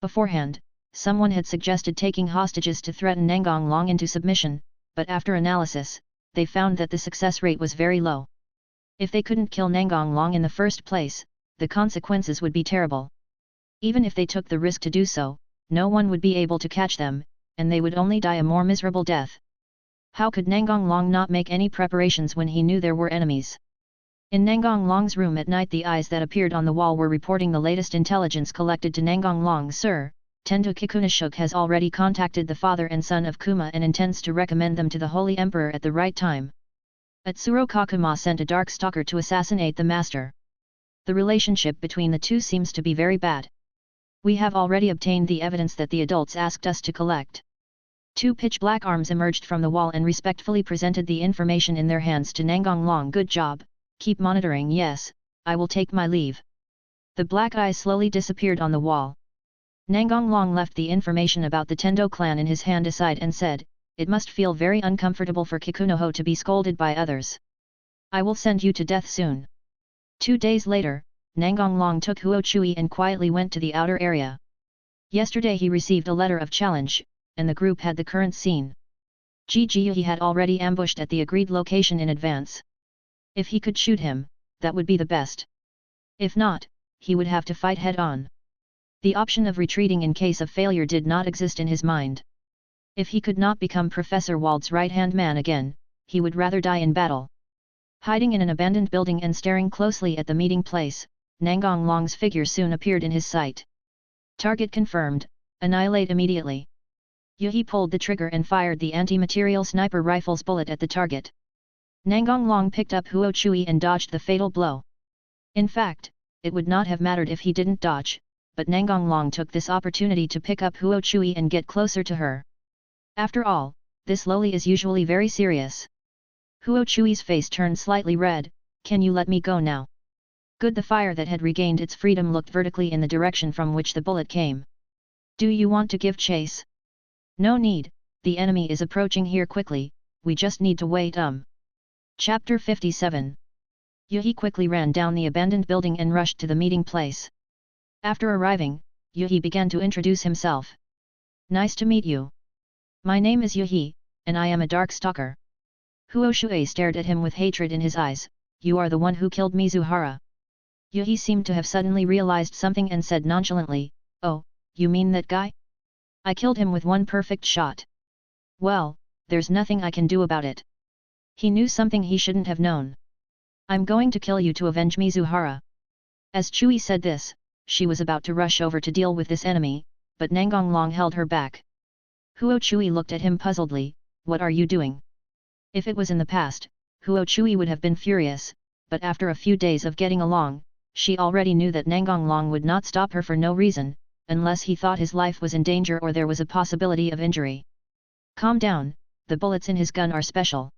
Beforehand, someone had suggested taking hostages to threaten Nangong Long into submission, but after analysis, they found that the success rate was very low. If they couldn't kill Nangong Long in the first place, the consequences would be terrible. Even if they took the risk to do so, no one would be able to catch them, and they would only die a more miserable death. How could Nangong Long not make any preparations when he knew there were enemies? In Nangong Long's room at night, the eyes that appeared on the wall were reporting the latest intelligence collected to Nangong Long. Sir, Tendo Kikunashuk has already contacted the father and son of Kuma and intends to recommend them to the Holy Emperor at the right time. Atsuro Kakuma sent a dark stalker to assassinate the master. The relationship between the two seems to be very bad. We have already obtained the evidence that the adults asked us to collect. Two pitch-black arms emerged from the wall and respectfully presented the information in their hands to Nangong Long. Good job, keep monitoring. Yes, I will take my leave. The black eyes slowly disappeared on the wall. Nangong Long left the information about the Tendo clan in his hand aside and said, it must feel very uncomfortable for Kikunoho to be scolded by others. I will send you to death soon. 2 days later, Nangong Long took Huo Chui and quietly went to the outer area. Yesterday he received a letter of challenge, and the group had the current scene. He had already ambushed at the agreed location in advance. If he could shoot him, that would be the best. If not, he would have to fight head-on. The option of retreating in case of failure did not exist in his mind. If he could not become Professor Wald's right-hand man again, he would rather die in battle. Hiding in an abandoned building and staring closely at the meeting place, Nangong Long's figure soon appeared in his sight. Target confirmed, annihilate immediately. Yuhi pulled the trigger and fired the anti-material sniper rifle's bullet at the target. Nangong Long picked up Huo Chui and dodged the fatal blow. In fact, it would not have mattered if he didn't dodge, but Nangong Long took this opportunity to pick up Huo Chui and get closer to her. After all, this loli is usually very serious. Huo Chui's face turned slightly red. Can you let me go now? Good. The fire that had regained its freedom looked vertically in the direction from which the bullet came. Do you want to give chase? No need, the enemy is approaching here quickly, we just need to wait. Chapter 57. Yuhi quickly ran down the abandoned building and rushed to the meeting place. After arriving, Yuhi began to introduce himself. Nice to meet you. My name is Yuhi, and I am a dark stalker. Huo Shui stared at him with hatred in his eyes. You are the one who killed Mizuhara. Yuhi seemed to have suddenly realized something and said nonchalantly, oh, you mean that guy? I killed him with one perfect shot. Well, there's nothing I can do about it. He knew something he shouldn't have known. I'm going to kill you to avenge Mizuhara. As Chui said this, she was about to rush over to deal with this enemy, but Nangong Long held her back. Huo Chui looked at him puzzledly. What are you doing? If it was in the past, Huo Chui would have been furious, but after a few days of getting along, she already knew that Nangong Long would not stop her for no reason, unless he thought his life was in danger or there was a possibility of injury. Calm down, the bullets in his gun are special.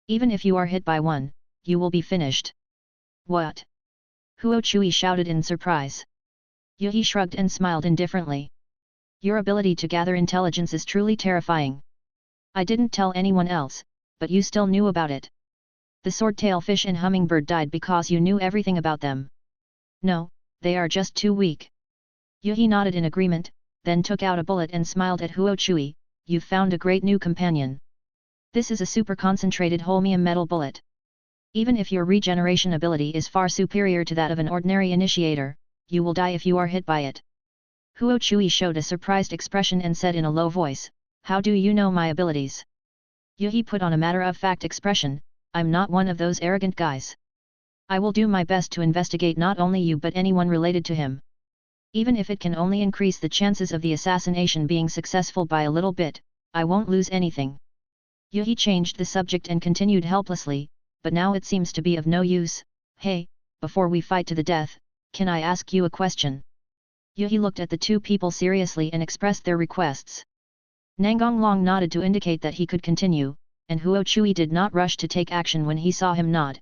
Even if you are hit by one, you will be finished. What? Huo Chui shouted in surprise. Yuhi shrugged and smiled indifferently. Your ability to gather intelligence is truly terrifying. I didn't tell anyone else, but you still knew about it. The swordtail fish and hummingbird died because you knew everything about them. No, they are just too weak. Yuhi nodded in agreement, then took out a bullet and smiled at Huo Chui. You've found a great new companion. This is a super concentrated holmium metal bullet. Even if your regeneration ability is far superior to that of an ordinary initiator, you will die if you are hit by it. Huo Chui showed a surprised expression and said in a low voice, how do you know my abilities? Yuhi put on a matter-of-fact expression, I'm not one of those arrogant guys. I will do my best to investigate not only you but anyone related to him. Even if it can only increase the chances of the assassination being successful by a little bit, I won't lose anything. Yuhi changed the subject and continued helplessly, but now it seems to be of no use. Hey, before we fight to the death, can I ask you a question? Yuhi looked at the two people seriously and expressed their requests. Nangong Long nodded to indicate that he could continue. and Huo Chui did not rush to take action when he saw him nod.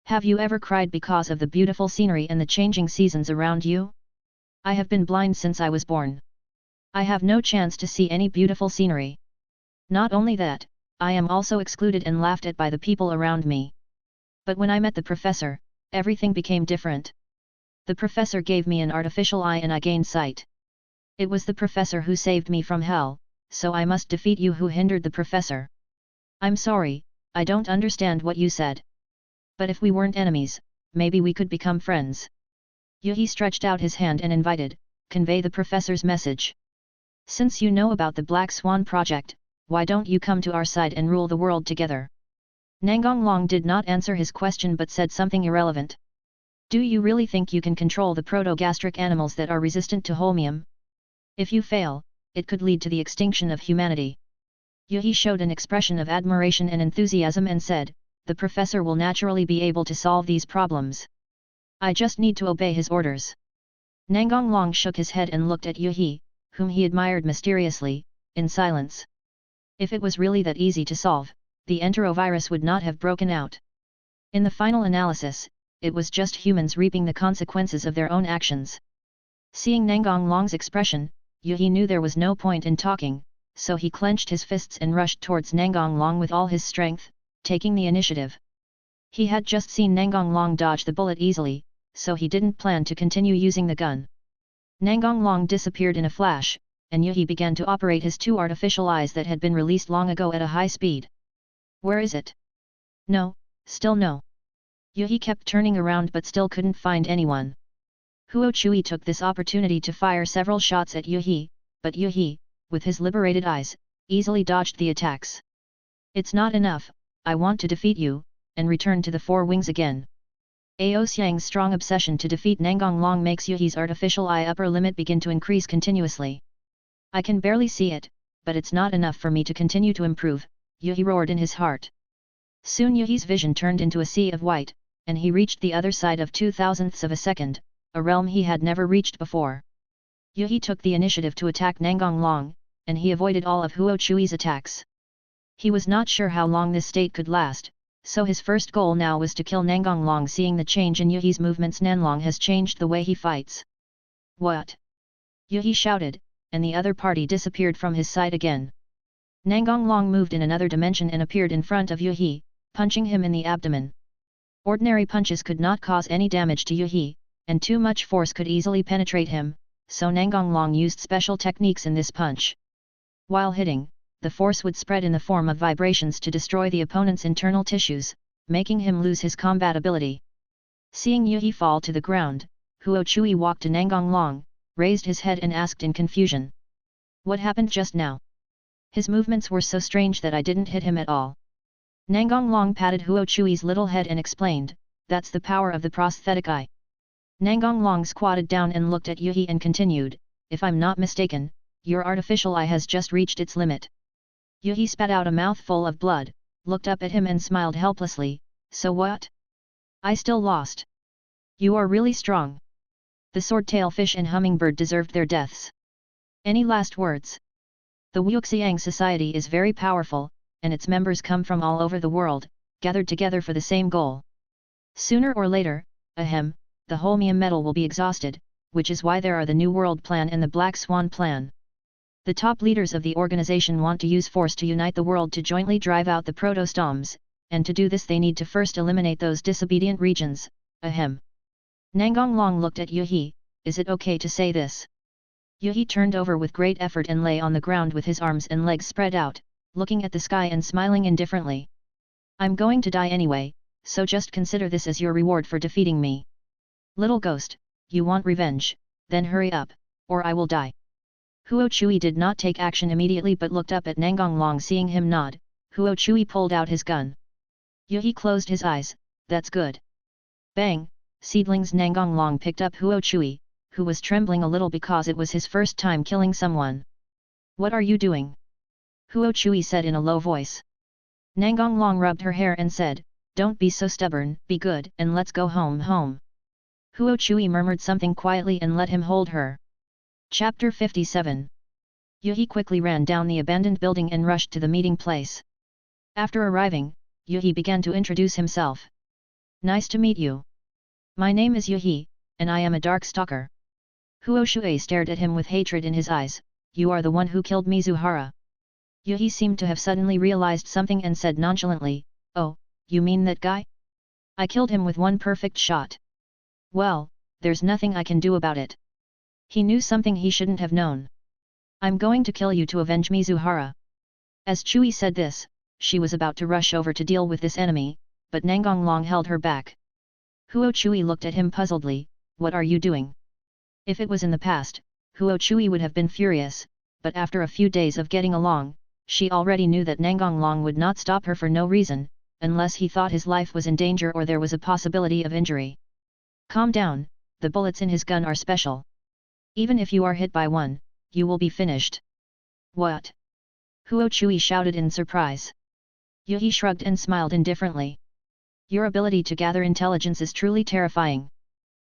Have you ever cried because of the beautiful scenery and the changing seasons around you? I have been blind since I was born. I have no chance to see any beautiful scenery. Not only that, I am also excluded and laughed at by the people around me. But when I met the professor, everything became different. The professor gave me an artificial eye and I gained sight. It was the professor who saved me from hell, so I must defeat you who hindered the professor. I'm sorry, I don't understand what you said. But if we weren't enemies, maybe we could become friends. Yuhi stretched out his hand and invited, convey the professor's message. Since you know about the Black Swan project, why don't you come to our side and rule the world together? Nangong Long did not answer his question but said something irrelevant. Do you really think you can control the proto-gastric animals that are resistant to holmium? If you fail, it could lead to the extinction of humanity. Yuhi showed an expression of admiration and enthusiasm and said, the professor will naturally be able to solve these problems. I just need to obey his orders. Nangong Long shook his head and looked at Yuhi, whom he admired mysteriously, in silence. If it was really that easy to solve, the enterovirus would not have broken out. In the final analysis, it was just humans reaping the consequences of their own actions. Seeing Nangong Long's expression, Yuhi knew there was no point in talking, so he clenched his fists and rushed towards Nangong Long with all his strength, taking the initiative. He had just seen Nangong Long dodge the bullet easily, so he didn't plan to continue using the gun. Nangong Long disappeared in a flash, and Yuhi began to operate his two artificial eyes that had been released long ago at a high speed. Where is it? No, still no. Yuhi kept turning around but still couldn't find anyone. Huo Chui took this opportunity to fire several shots at Yuhi, but Yuhi, with his liberated eyes, easily dodged the attacks. It's not enough, I want to defeat you, and return to the Four Wings again. Ao Xiang's strong obsession to defeat Nangong Long makes Yuhi's artificial eye upper limit begin to increase continuously. I can barely see it, but it's not enough for me to continue to improve, Yuhi roared in his heart. Soon Yuhi's vision turned into a sea of white, and he reached the other side of 0.02 of a second, a realm he had never reached before. Yuhi took the initiative to attack Nangong Long, and he avoided all of Huo Chui's attacks. He was not sure how long this state could last, so his first goal now was to kill Nangong Long. Seeing the change in Yuhi's movements, Nanlong has changed the way he fights. What? Yuhi shouted, and the other party disappeared from his side again. Nangong Long moved in another dimension and appeared in front of Yuhi, punching him in the abdomen. Ordinary punches could not cause any damage to Yuhi, and too much force could easily penetrate him, so Nangong Long used special techniques in this punch. While hitting, the force would spread in the form of vibrations to destroy the opponent's internal tissues, making him lose his combat ability. Seeing Yuhi fall to the ground, Huo Chui walked to Nangong Long, raised his head and asked in confusion. What happened just now? His movements were so strange that I didn't hit him at all. Nangong Long patted Huo Chui's little head and explained, that's the power of the prosthetic eye. Nangong Long squatted down and looked at Yuhi and continued, if I'm not mistaken, your artificial eye has just reached its limit. Yuhi spat out a mouthful of blood, looked up at him and smiled helplessly, so what? I still lost. You are really strong. The swordtail fish and hummingbird deserved their deaths. Any last words? The Wuxiang Society is very powerful, and its members come from all over the world, gathered together for the same goal. Sooner or later, the holmium metal will be exhausted, which is why there are the New World Plan and the Black Swan Plan. The top leaders of the organization want to use force to unite the world to jointly drive out the protostomes, and to do this they need to first eliminate those disobedient regions. Nangong Long looked at Yuhi, is it okay to say this? Yuhi turned over with great effort and lay on the ground with his arms and legs spread out, looking at the sky and smiling indifferently. I'm going to die anyway, so just consider this as your reward for defeating me. Little ghost, you want revenge, then hurry up, or I will die. Huo Chui did not take action immediately but looked up at Nangong Long. Seeing him nod, Huo Chui pulled out his gun. Yuhi closed his eyes, that's good. Bang, seedlings. Nangong Long picked up Huo Chui, who was trembling a little because it was his first time killing someone. What are you doing? Huo Chui said in a low voice. Nangong Long rubbed her hair and said, don't be so stubborn, be good and let's go home. Huo Chui murmured something quietly and let him hold her. Chapter 57. Yuhi quickly ran down the abandoned building and rushed to the meeting place. After arriving, Yuhi began to introduce himself. Nice to meet you. My name is Yuhi, and I am a dark stalker. Huo Shui stared at him with hatred in his eyes. You are the one who killed Mizuhara. Yuhi seemed to have suddenly realized something and said nonchalantly, oh, you mean that guy? I killed him with one perfect shot. Well, there's nothing I can do about it. He knew something he shouldn't have known. I'm going to kill you to avenge Mizuhara. As Chui said this, she was about to rush over to deal with this enemy, but Nangong Long held her back. Huo Chui looked at him puzzledly, what are you doing? If it was in the past, Huo Chui would have been furious, but after a few days of getting along, she already knew that Nangong Long would not stop her for no reason, unless he thought his life was in danger or there was a possibility of injury. Calm down, the bullets in his gun are special. Even if you are hit by one, you will be finished. What? Huo Chui shouted in surprise. Yuhi shrugged and smiled indifferently. Your ability to gather intelligence is truly terrifying.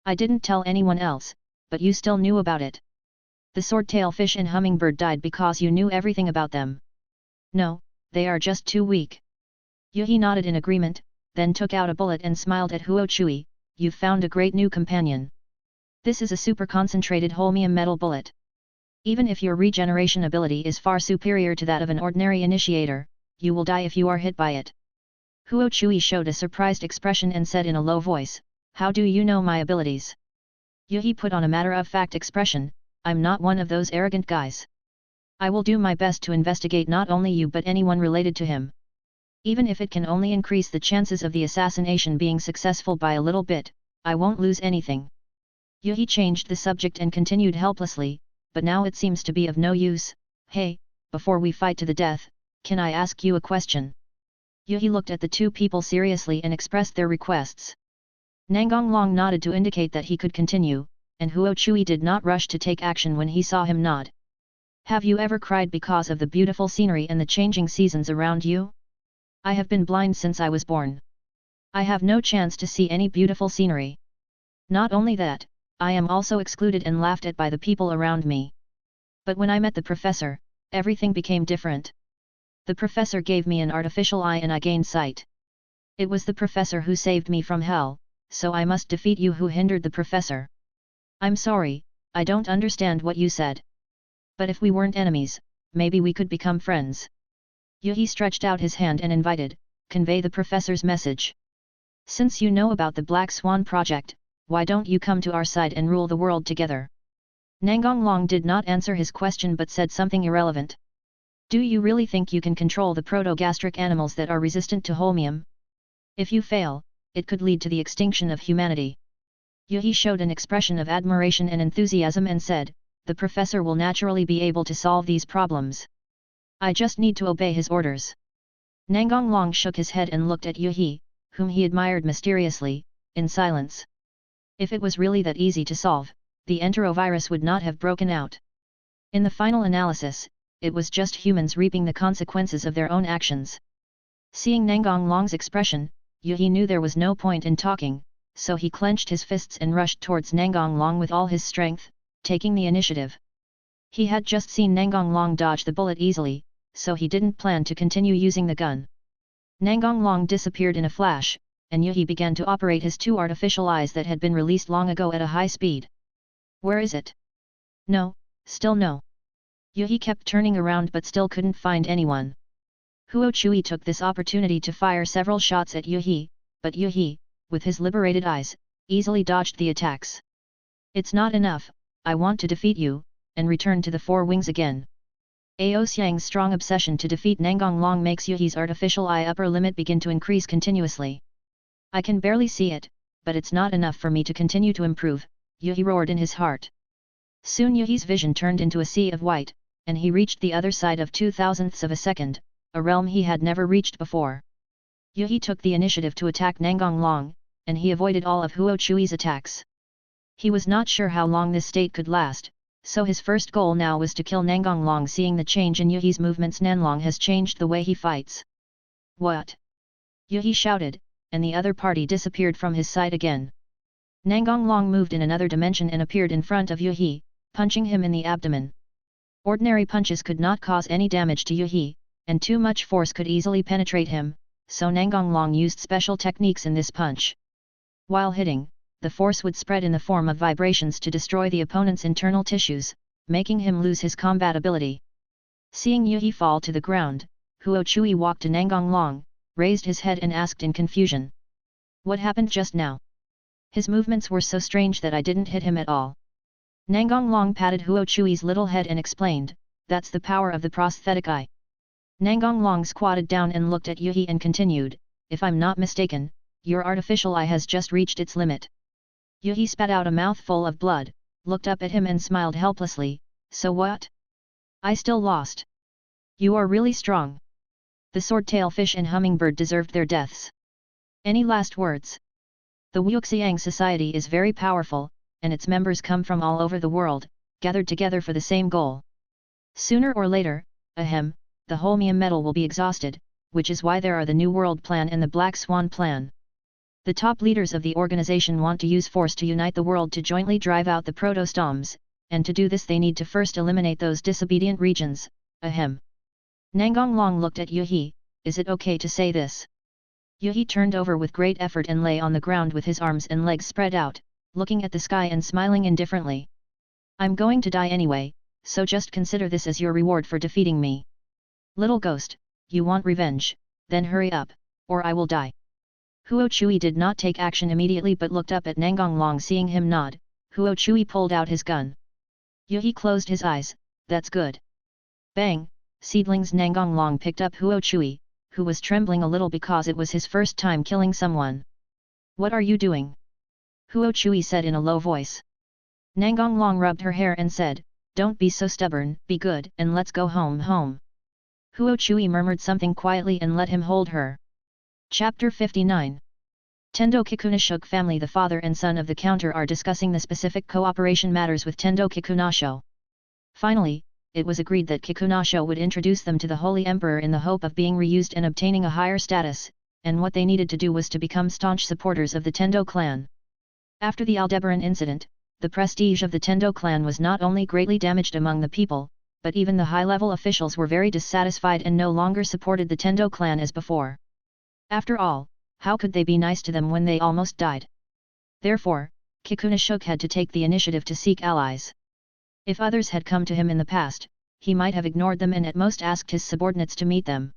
I didn't tell anyone else, but you still knew about it. The swordtail fish and hummingbird died because you knew everything about them. No, they are just too weak. Yuhi nodded in agreement, then took out a bullet and smiled at Huo Chui, you've found a great new companion. This is a super concentrated holmium metal bullet. Even if your regeneration ability is far superior to that of an ordinary initiator, you will die if you are hit by it. Huo Chui showed a surprised expression and said in a low voice, how do you know my abilities? Yuhi put on a matter-of-fact expression, I'm not one of those arrogant guys. I will do my best to investigate not only you but anyone related to him. Even if it can only increase the chances of the assassination being successful by a little bit, I won't lose anything. Yuhi changed the subject and continued helplessly, but now it seems to be of no use. Hey, before we fight to the death, can I ask you a question? Yuhi looked at the two people seriously and expressed their requests. Nangong Long nodded to indicate that he could continue, and Huo Chui did not rush to take action when he saw him nod. Have you ever cried because of the beautiful scenery and the changing seasons around you? I have been blind since I was born. I have no chance to see any beautiful scenery. Not only that, I am also excluded and laughed at by the people around me. But when I met the professor, everything became different. The professor gave me an artificial eye and I gained sight. It was the professor who saved me from hell, so I must defeat you who hindered the professor. I'm sorry, I don't understand what you said. But if we weren't enemies, maybe we could become friends. Yuhi stretched out his hand and invited, convey the professor's message. Since you know about the Black Swan project, why don't you come to our side and rule the world together? Nangong Long did not answer his question but said something irrelevant. Do you really think you can control the proto-gastric animals that are resistant to holmium? If you fail, it could lead to the extinction of humanity. Yuhi showed an expression of admiration and enthusiasm and said, the professor will naturally be able to solve these problems. I just need to obey his orders. Nangong Long shook his head and looked at Yuhi, whom he admired mysteriously, in silence. If it was really that easy to solve, the enterovirus would not have broken out. In the final analysis, it was just humans reaping the consequences of their own actions. Seeing Nangong Long's expression, Yuhi knew there was no point in talking, so he clenched his fists and rushed towards Nangong Long with all his strength, taking the initiative. He had just seen Nangong Long dodge the bullet easily, so he didn't plan to continue using the gun. Nangong Long disappeared in a flash, and Yuhi began to operate his two artificial eyes that had been released long ago at a high speed. Where is it? No, still no. Yuhi kept turning around but still couldn't find anyone. Huo Chui took this opportunity to fire several shots at Yuhi, but Yuhi, with his liberated eyes, easily dodged the attacks. It's not enough, I want to defeat you, and return to the four wings again. Ao Xiang's strong obsession to defeat Nangong Long makes Yuhi's artificial eye upper limit begin to increase continuously. I can barely see it, but it's not enough for me to continue to improve, Yuhi roared in his heart. Soon Yuhi's vision turned into a sea of white, and he reached the other side of 0.02 of a second, a realm he had never reached before. Yuhi took the initiative to attack Nangong Long, and he avoided all of Huo Chui's attacks. He was not sure how long this state could last, so his first goal now was to kill Nangong Long. Seeing the change in Yuhi's movements, Nanlong has changed the way he fights. What? Yuhi shouted, and the other party disappeared from his sight again. Nangong Long moved in another dimension and appeared in front of Yuhi, punching him in the abdomen. Ordinary punches could not cause any damage to Yuhi, and too much force could easily penetrate him, so Nangong Long used special techniques in this punch. While hitting, the force would spread in the form of vibrations to destroy the opponent's internal tissues, making him lose his combat ability. Seeing Yuhi fall to the ground, Huo Chui walked to Nangong Long, raised his head and asked in confusion. What happened just now? His movements were so strange that I didn't hit him at all. Nangong Long patted Huo Chui's little head and explained, that's the power of the prosthetic eye. Nangong Long squatted down and looked at Yuhi and continued, if I'm not mistaken, your artificial eye has just reached its limit. Yuhi spat out a mouthful of blood, looked up at him and smiled helplessly, so what? I still lost. You are really strong. The swordtail fish and hummingbird deserved their deaths. Any last words? The Wuxiang society is very powerful, and its members come from all over the world, gathered together for the same goal. Sooner or later, the holmium metal will be exhausted, which is why there are the New World Plan and the Black Swan Plan. The top leaders of the organization want to use force to unite the world to jointly drive out the protostoms, and to do this they need to first eliminate those disobedient regions, Nangong Long looked at Yuhi, is it okay to say this? Yuhi turned over with great effort and lay on the ground with his arms and legs spread out, looking at the sky and smiling indifferently. I'm going to die anyway, so just consider this as your reward for defeating me. Little ghost, you want revenge, then hurry up, or I will die. Huo Chui did not take action immediately but looked up at Nangong Long. Seeing him nod, Huo Chui pulled out his gun. Yuhi closed his eyes, that's good. Bang, seedlings. Nangong Long picked up Huo Chui, who was trembling a little because it was his first time killing someone. What are you doing? Huo Chui said in a low voice. Nangong Long rubbed her hair and said, don't be so stubborn, be good and let's go home. Huo Chui murmured something quietly and let him hold her. Chapter 59. Tendo Kikunashok family. The father and son of the counter are discussing the specific cooperation matters with Tendo Kikunasho. Finally, it was agreed that Kikunasho would introduce them to the Holy Emperor in the hope of being reused and obtaining a higher status, and what they needed to do was to become staunch supporters of the Tendo clan. After the Aldebaran incident, the prestige of the Tendo clan was not only greatly damaged among the people, but even the high-level officials were very dissatisfied and no longer supported the Tendo clan as before. After all, how could they be nice to them when they almost died? Therefore, Kikunashok had to take the initiative to seek allies. If others had come to him in the past, he might have ignored them and at most asked his subordinates to meet them.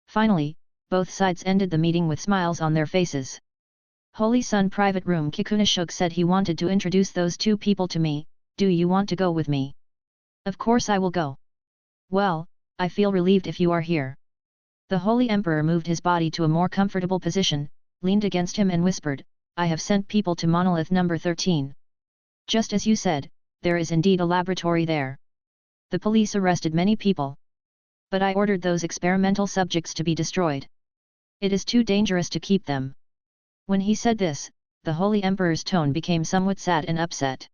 Finally, both sides ended the meeting with smiles on their faces. Holy Sun private room. Kikunashok said he wanted to introduce those two people to me. Do you want to go with me? Of course I will go. Well, I feel relieved if you are here. The Holy Emperor moved his body to a more comfortable position, leaned against him and whispered, I have sent people to monolith number 13. Just as you said, there is indeed a laboratory there. The police arrested many people. But I ordered those experimental subjects to be destroyed. It is too dangerous to keep them. When he said this, the Holy Emperor's tone became somewhat sad and upset.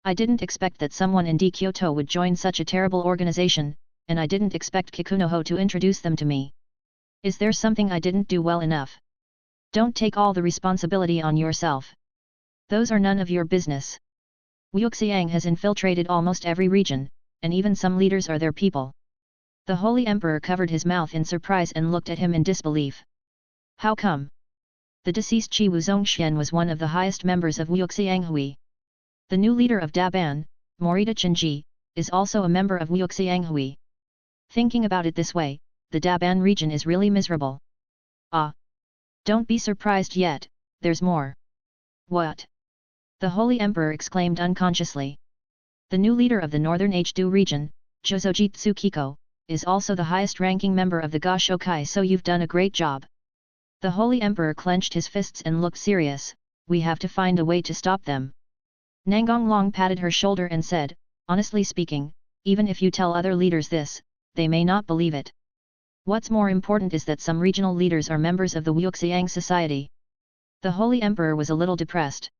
I didn't expect that someone in Kyoto would join such a terrible organization, and I didn't expect Kikunoho to introduce them to me. Is there something I didn't do well enough? Don't take all the responsibility on yourself. Those are none of your business. Wuxiang has infiltrated almost every region, and even some leaders are their people. The Holy Emperor covered his mouth in surprise and looked at him in disbelief. How come? The deceased Qi Wuzongxian was one of the highest members of Wuxiang Hui. The new leader of Daban, Morita Chenji, is also a member of Wuxiang Hui. Thinking about it this way, the Daban region is really miserable. Ah! Don't be surprised yet, there's more. What? The Holy Emperor exclaimed unconsciously. The new leader of the northern Hdu region, Jozoji Tsukiko, is also the highest-ranking member of the Gashokai, so you've done a great job. The Holy Emperor clenched his fists and looked serious, we have to find a way to stop them. Nangong Long patted her shoulder and said, honestly speaking, even if you tell other leaders this, they may not believe it. What's more important is that some regional leaders are members of the Wuxiang society. The Holy Emperor was a little depressed.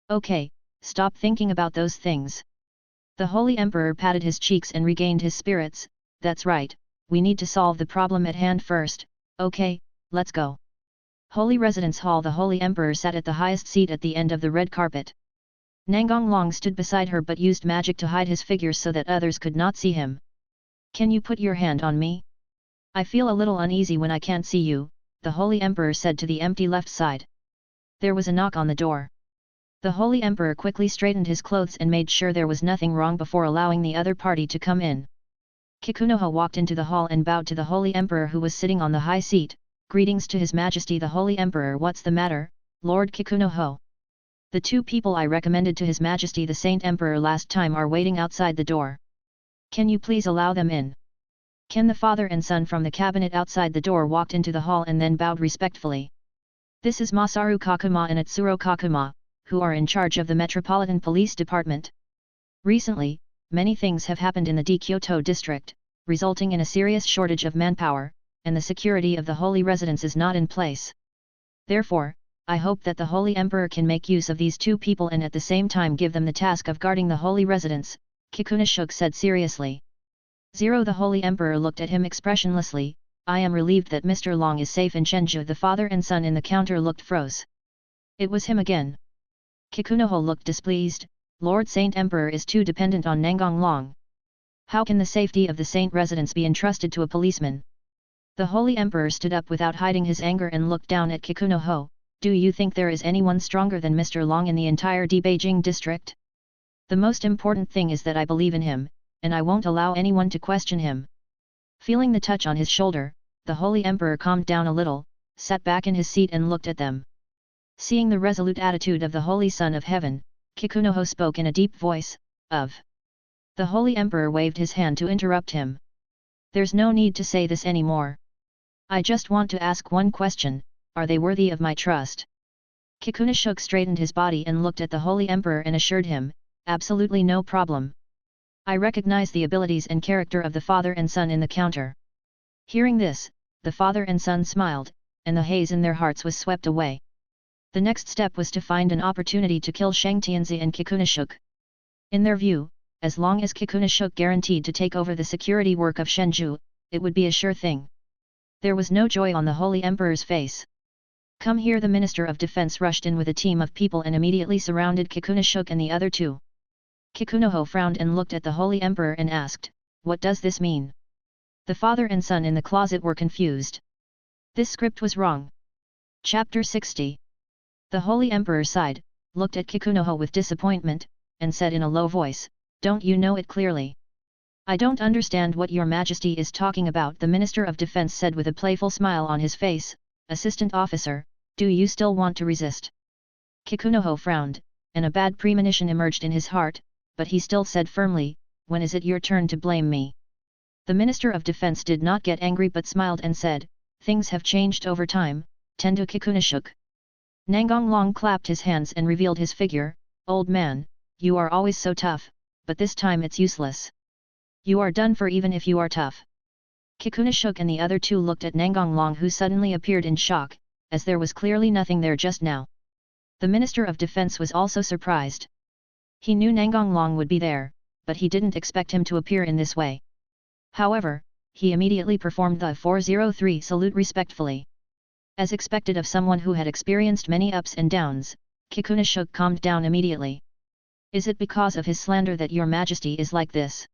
Okay, stop thinking about those things. The Holy Emperor patted his cheeks and regained his spirits, that's right, we need to solve the problem at hand first, okay, let's go. Holy Residence Hall. The Holy Emperor sat at the highest seat at the end of the red carpet. Nangong Long stood beside her but used magic to hide his figure so that others could not see him. Can you put your hand on me? I feel a little uneasy when I can't see you, the Holy Emperor said to the empty left side. There was a knock on the door. The Holy Emperor quickly straightened his clothes and made sure there was nothing wrong before allowing the other party to come in. Kikunoho walked into the hall and bowed to the Holy Emperor who was sitting on the high seat. Greetings to His Majesty the Holy Emperor. What's the matter, Lord Kikunoho? The two people I recommended to His Majesty the Saint Emperor last time are waiting outside the door. Can you please allow them in? Ken the father and son from the cabinet outside the door walked into the hall and then bowed respectfully. This is Masaru Kakuma and Atsuro Kakuma, who are in charge of the Metropolitan Police Department. Recently, many things have happened in the Kyoto district, resulting in a serious shortage of manpower, and the security of the holy residence is not in place. Therefore, I hope that the Holy Emperor can make use of these two people and at the same time give them the task of guarding the holy residence, Kikunoshuk said seriously. The Holy Emperor looked at him expressionlessly. I am relieved that Mr. Long is safe in Chenju. The father and son in the counter looked froze. It was him again. Kikunoho looked displeased. Lord Saint Emperor is too dependent on Nangong Long. How can the safety of the saint residence be entrusted to a policeman? The Holy Emperor stood up without hiding his anger and looked down at Kikunoho. Do you think there is anyone stronger than Mr. Long in the entire Beijing district? The most important thing is that I believe in him, and I won't allow anyone to question him. Feeling the touch on his shoulder, the Holy Emperor calmed down a little, sat back in his seat and looked at them. Seeing the resolute attitude of the Holy Son of Heaven, Kikunoho spoke in a deep voice, of. The Holy Emperor waved his hand to interrupt him. There's no need to say this anymore. I just want to ask one question, are they worthy of my trust? Kikunoshuk straightened his body and looked at the Holy Emperor and assured him, absolutely no problem. I recognize the abilities and character of the father and son in the counter. Hearing this, the father and son smiled, and the haze in their hearts was swept away. The next step was to find an opportunity to kill Shang Tianzi and Kikunoshuk. In their view, as long as Kikunoshuk guaranteed to take over the security work of Shenzhou, it would be a sure thing. There was no joy on the Holy Emperor's face. Come here. The Minister of Defense rushed in with a team of people and immediately surrounded Kikunoshuk and the other two. Kikunoho frowned and looked at the Holy Emperor and asked, what does this mean? The father and son in the closet were confused. This script was wrong. Chapter 60. The Holy Emperor sighed, looked at Kikunoho with disappointment, and said in a low voice, don't you know it clearly? I don't understand what your majesty is talking about. The Minister of Defense said with a playful smile on his face, Assistant Officer, do you still want to resist? Kikunoho frowned, and a bad premonition emerged in his heart, but he still said firmly, when is it your turn to blame me? The Minister of Defense did not get angry but smiled and said, things have changed over time, Tendu Kikunoshuk. Nangong Long clapped his hands and revealed his figure, old man, you are always so tough, but this time it's useless. You are done for even if you are tough. Kikunoshuk and the other two looked at Nangong Long who suddenly appeared in shock, as there was clearly nothing there just now. The Minister of Defense was also surprised. He knew Nangong Long would be there, but he didn't expect him to appear in this way. However, he immediately performed the 403 salute respectfully. As expected of someone who had experienced many ups and downs, Kikunoshuk calmed down immediately. Is it because of his slander that your majesty is like this?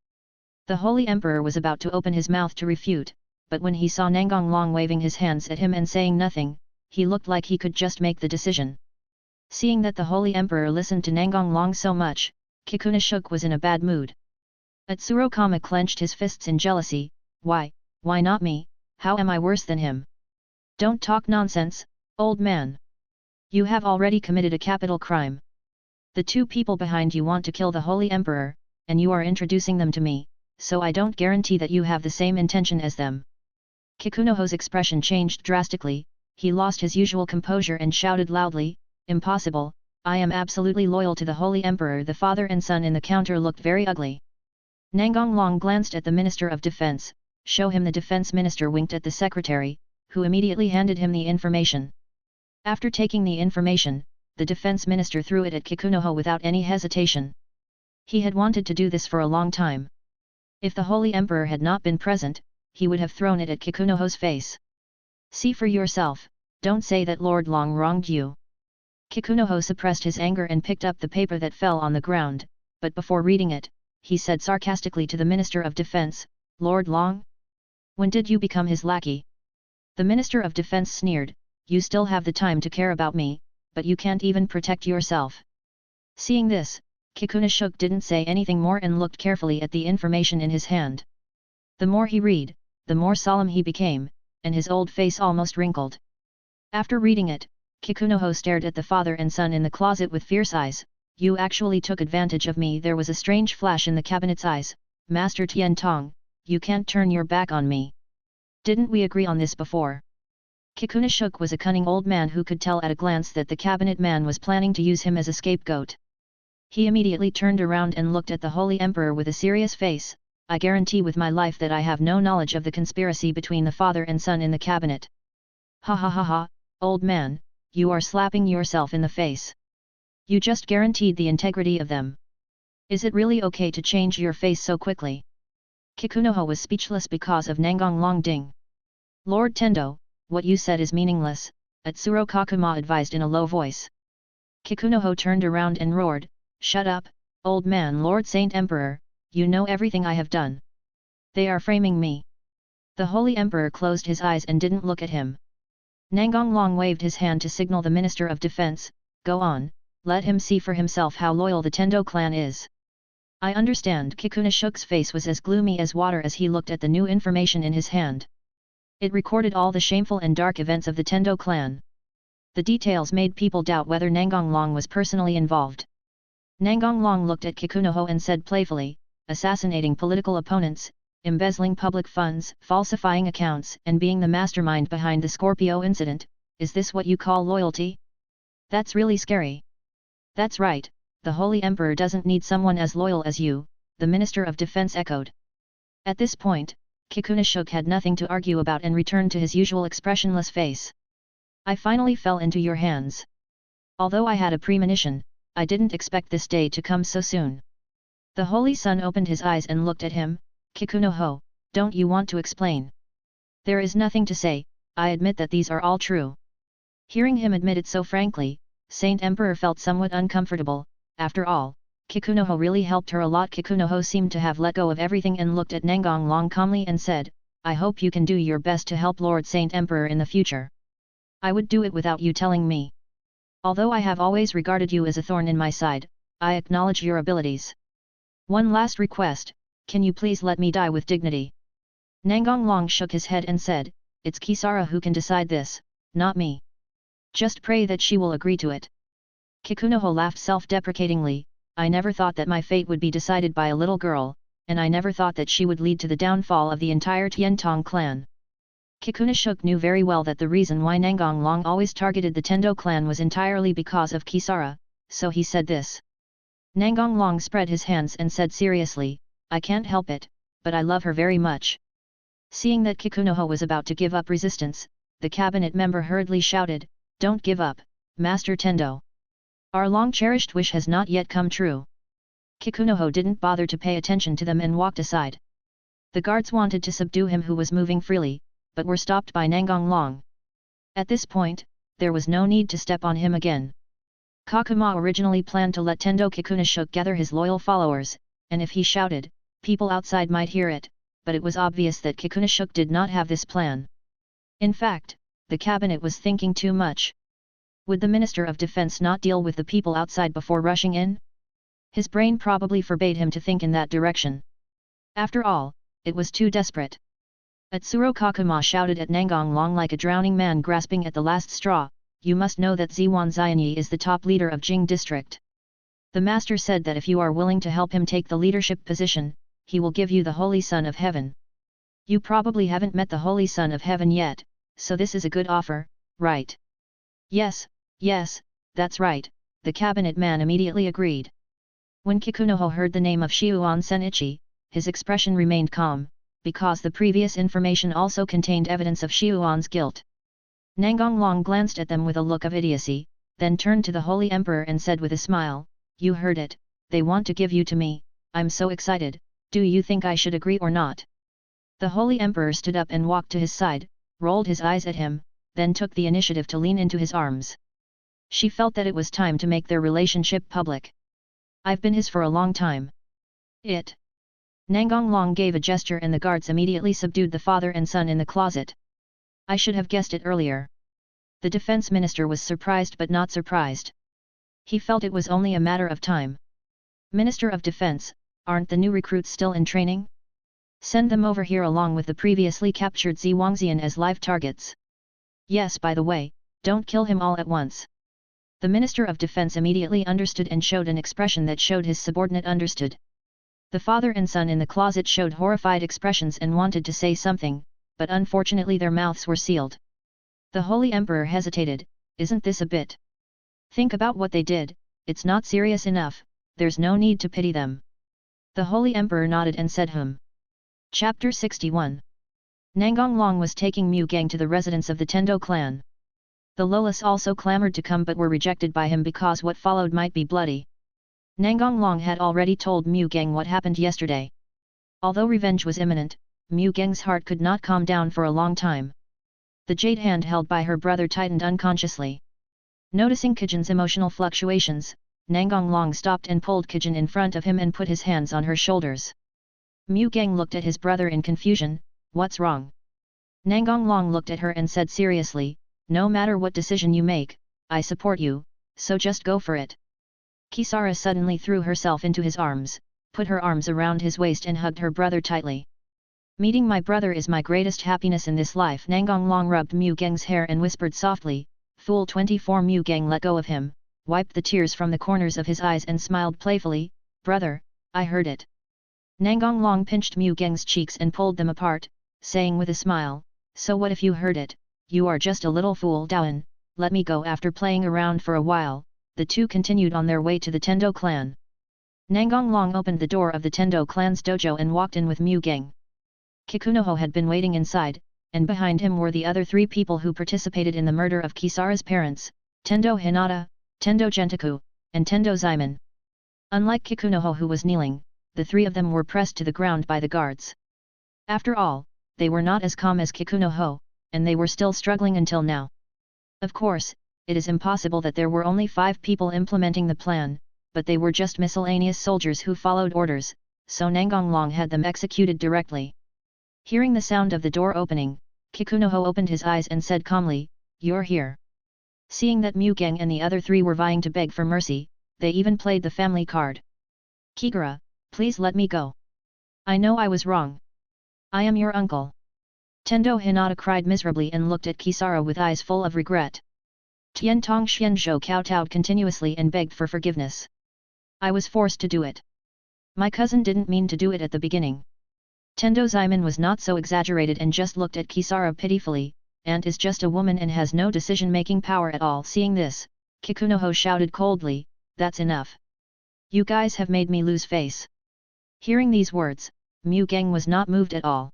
The Holy Emperor was about to open his mouth to refute, but when he saw Nangong Long waving his hands at him and saying nothing, he looked like he could just make the decision. Seeing that the Holy Emperor listened to Nangong Long so much, Kikunoshuk was in a bad mood. Atsuro Kama clenched his fists in jealousy. Why not me? How am I worse than him? Don't talk nonsense, old man. You have already committed a capital crime. The two people behind you want to kill the Holy Emperor, and you are introducing them to me, so I don't guarantee that you have the same intention as them. Kikunoho's expression changed drastically. He lost his usual composure and shouted loudly, impossible, I am absolutely loyal to the Holy Emperor. The father and son in the counter looked very ugly. Nangong Long glanced at the Minister of Defense. Show him. The Defense Minister winked at the secretary, who immediately handed him the information. After taking the information, the Defense Minister threw it at Kikunoho without any hesitation. He had wanted to do this for a long time. If the Holy Emperor had not been present, he would have thrown it at Kikunoho's face. See for yourself, don't say that Lord Long wronged you. Kikunoho suppressed his anger and picked up the paper that fell on the ground, but before reading it, he said sarcastically to the Minister of Defense, Lord Long? When did you become his lackey? The Minister of Defense sneered, you still have the time to care about me, but you can't even protect yourself. Seeing this, Kikunashuk didn't say anything more and looked carefully at the information in his hand. The more he read, the more solemn he became, and his old face almost wrinkled. After reading it, Kikunoho stared at the father and son in the closet with fierce eyes. You actually took advantage of me. There was a strange flash in the cabinet's eyes. Master Tian Tong, you can't turn your back on me. Didn't we agree on this before? Kikunashuk was a cunning old man who could tell at a glance that the cabinet man was planning to use him as a scapegoat. He immediately turned around and looked at the Holy Emperor with a serious face. I guarantee with my life that I have no knowledge of the conspiracy between the father and son in the cabinet. Ha ha ha ha, old man, you are slapping yourself in the face. You just guaranteed the integrity of them. Is it really okay to change your face so quickly? Kikunoho was speechless because of Nangong Long ding. Lord Tendo, what you said is meaningless, Atsuro Kakuma advised in a low voice. Kikunoho turned around and roared, shut up, old man. Lord Saint Emperor, you know everything I have done. They are framing me. The Holy Emperor closed his eyes and didn't look at him. Nangong Long waved his hand to signal the Minister of Defense, go on, let him see for himself how loyal the Tendo clan is. I understand. Kikunashuk's face was as gloomy as water as he looked at the new information in his hand. It recorded all the shameful and dark events of the Tendo clan. The details made people doubt whether Nangong Long was personally involved. Nangong Long looked at Kikunoho and said playfully, assassinating political opponents, embezzling public funds, falsifying accounts, and being the mastermind behind the Scorpio incident, is this what you call loyalty? That's really scary. That's right, the Holy Emperor doesn't need someone as loyal as you, the Minister of Defense echoed. At this point, Kikunashuk had nothing to argue about and returned to his usual expressionless face. I finally fell into your hands. Although I had a premonition, I didn't expect this day to come so soon. The Holy Son opened his eyes and looked at him. Kikunoho, don't you want to explain? There is nothing to say, I admit that these are all true. Hearing him admit it so frankly, Saint Emperor felt somewhat uncomfortable. After all, Kikunoho really helped her a lot. Kikunoho seemed to have let go of everything and looked at Nangong Long calmly and said, I hope you can do your best to help Lord Saint Emperor in the future. I would do it without you telling me. Although I have always regarded you as a thorn in my side, I acknowledge your abilities. One last request, can you please let me die with dignity? Nangong Long shook his head and said, it's Kisara who can decide this, not me. Just pray that she will agree to it. Kikunoho laughed self-deprecatingly, I never thought that my fate would be decided by a little girl, and I never thought that she would lead to the downfall of the entire Tiantong clan. Kikunashuk knew very well that the reason why Nangong Long always targeted the Tendo clan was entirely because of Kisara, so he said this. Nangong Long spread his hands and said seriously, I can't help it, but I love her very much. Seeing that Kikunoho was about to give up resistance, the cabinet member hurriedly shouted, don't give up, Master Tendo. Our long-cherished wish has not yet come true. Kikunoho didn't bother to pay attention to them and walked aside. The guards wanted to subdue him who was moving freely, but were stopped by Nangong Long. At this point, there was no need to step on him again. Kakuma originally planned to let Tendo Kikunashuk gather his loyal followers, and if he shouted, people outside might hear it, but it was obvious that Kikunashuk did not have this plan. In fact, the cabinet was thinking too much. Would the Minister of Defense not deal with the people outside before rushing in? His brain probably forbade him to think in that direction. After all, it was too desperate. Atsuro Kakuma shouted at Nangong Long like a drowning man grasping at the last straw, you must know that Ziwan Xianyi is the top leader of Jing District. The Master said that if you are willing to help him take the leadership position, he will give you the Holy Son of Heaven. You probably haven't met the Holy Son of Heaven yet, so this is a good offer, right? Yes, that's right, the cabinet man immediately agreed. When Kikunoho heard the name of Shiuan Senichi, his expression remained calm, because the previous information also contained evidence of Shiuan's guilt. Nangong Long glanced at them with a look of idiocy, then turned to the Holy Emperor and said with a smile, you heard it, they want to give you to me, I'm so excited, do you think I should agree or not? The Holy Emperor stood up and walked to his side, rolled his eyes at him, then took the initiative to lean into his arms. She felt that it was time to make their relationship public. I've been his for a long time. It Nangong Long gave a gesture and the guards immediately subdued the father and son in the closet. I should have guessed it earlier. The defense minister was surprised but not surprised. He felt it was only a matter of time. Minister of Defense, aren't the new recruits still in training? Send them over here along with the previously captured Wangxian as live targets. Yes, by the way, don't kill him all at once. The Minister of Defense immediately understood and showed an expression that showed his subordinate understood. The father and son in the closet showed horrified expressions and wanted to say something, but unfortunately their mouths were sealed. The Holy Emperor hesitated, isn't this a bit? Think about what they did, it's not serious enough, there's no need to pity them. The Holy Emperor nodded and said Chapter 61. Nangong Long was taking Mu Gang to the residence of the Tendo clan. The Lolas also clamored to come but were rejected by him because what followed might be bloody. Nangong Long had already told Mu Gang what happened yesterday. Although revenge was imminent, Mu Gang's heart could not calm down for a long time. The jade hand held by her brother tightened unconsciously. Noticing Kijin's emotional fluctuations, Nangong Long stopped and pulled Kijin in front of him and put his hands on her shoulders. Mu Gang looked at his brother in confusion, what's wrong? Nangong Long looked at her and said seriously, no matter what decision you make, I support you, so just go for it. Kisara suddenly threw herself into his arms, put her arms around his waist and hugged her brother tightly. Meeting my brother is my greatest happiness in this life. Nangong Long rubbed Mu Gang's hair and whispered softly, Fool 24. Mu Gang let go of him, wiped the tears from the corners of his eyes and smiled playfully, brother, I heard it. Nangong Long pinched Mu Gang's cheeks and pulled them apart, saying with a smile, so what if you heard it, you are just a little fool. Dawan, let me go. After playing around for a while, the two continued on their way to the Tendo clan. Nangong Long opened the door of the Tendo clan's dojo and walked in with Mu Gang. Kikunoho had been waiting inside, and behind him were the other three people who participated in the murder of Kisara's parents, Tendo Hinata, Tendo Gentaku, and Tendo Zaiman. Unlike Kikunoho who was kneeling, the three of them were pressed to the ground by the guards. After all, they were not as calm as Kikunoho, and they were still struggling until now. Of course, it is impossible that there were only 5 people implementing the plan, but they were just miscellaneous soldiers who followed orders, so Nangong Long had them executed directly. Hearing the sound of the door opening, Kikunoho opened his eyes and said calmly, you're here. Seeing that Mu Gang and the other 3 were vying to beg for mercy, they even played the family card. Kigura, please let me go. I know I was wrong. I am your uncle. Tendo Hinata cried miserably and looked at Kisara with eyes full of regret. Tiantong Xianzhou kowtowed continuously and begged for forgiveness. I was forced to do it. My cousin didn't mean to do it at the beginning. Tendo Zaiman was not so exaggerated and just looked at Kisara pitifully, Aunt is just a woman and has no decision-making power at all. Seeing this, Kikunoho shouted coldly, that's enough. You guys have made me lose face. Hearing these words, Mu Gang was not moved at all.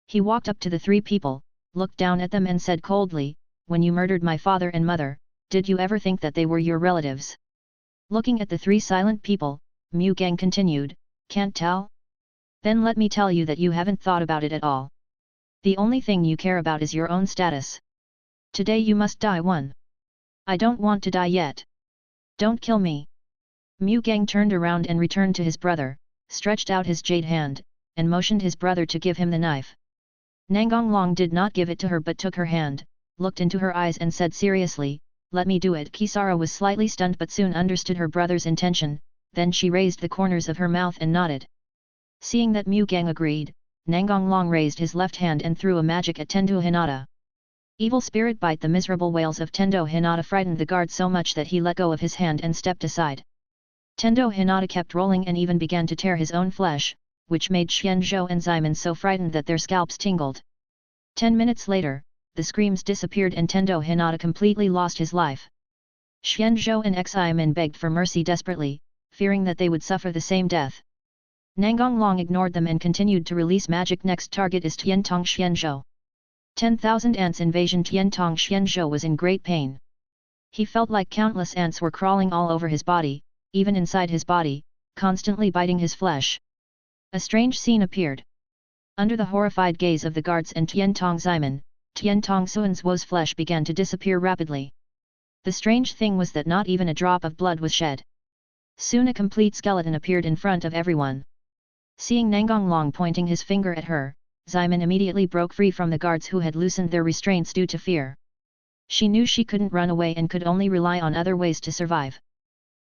He walked up to the 3 people, looked down at them and said coldly, when you murdered my father and mother, did you ever think that they were your relatives? Looking at the 3 silent people, Mu Gang continued, can't tell? Then let me tell you that you haven't thought about it at all. The only thing you care about is your own status. Today you must die one. I don't want to die yet. Don't kill me. Mu Gang turned around and returned to his brother, stretched out his jade hand, and motioned his brother to give him the knife. Nangong Long did not give it to her but took her hand, looked into her eyes and said seriously, let me do it. Kisara was slightly stunned but soon understood her brother's intention, then she raised the corners of her mouth and nodded. Seeing that Mu Gang agreed, Nangong Long raised his left hand and threw a magic at Tendo Hinata. Evil spirit bite. The miserable wails of Tendo Hinata frightened the guard so much that he let go of his hand and stepped aside. Tendo Hinata kept rolling and even began to tear his own flesh, which made Xianzhou and Zaiman so frightened that their scalps tingled. 10 minutes later, the screams disappeared and Tendo Hinata completely lost his life. Xianzhou and Zaiman begged for mercy desperately, fearing that they would suffer the same death. Nangong Long ignored them and continued to release magic. Next target is Tiantong Xianzhou. 10,000 ants invasion. Tiantong Xianzhou was in great pain. He felt like countless ants were crawling all over his body, even inside his body, constantly biting his flesh. A strange scene appeared. Under the horrified gaze of the guards and Tiantong Zaiman, Tiantong Xuanzhuo's flesh began to disappear rapidly. The strange thing was that not even a drop of blood was shed. Soon a complete skeleton appeared in front of everyone. Seeing Nangong Long pointing his finger at her, Simon immediately broke free from the guards who had loosened their restraints due to fear. She knew she couldn't run away and could only rely on other ways to survive.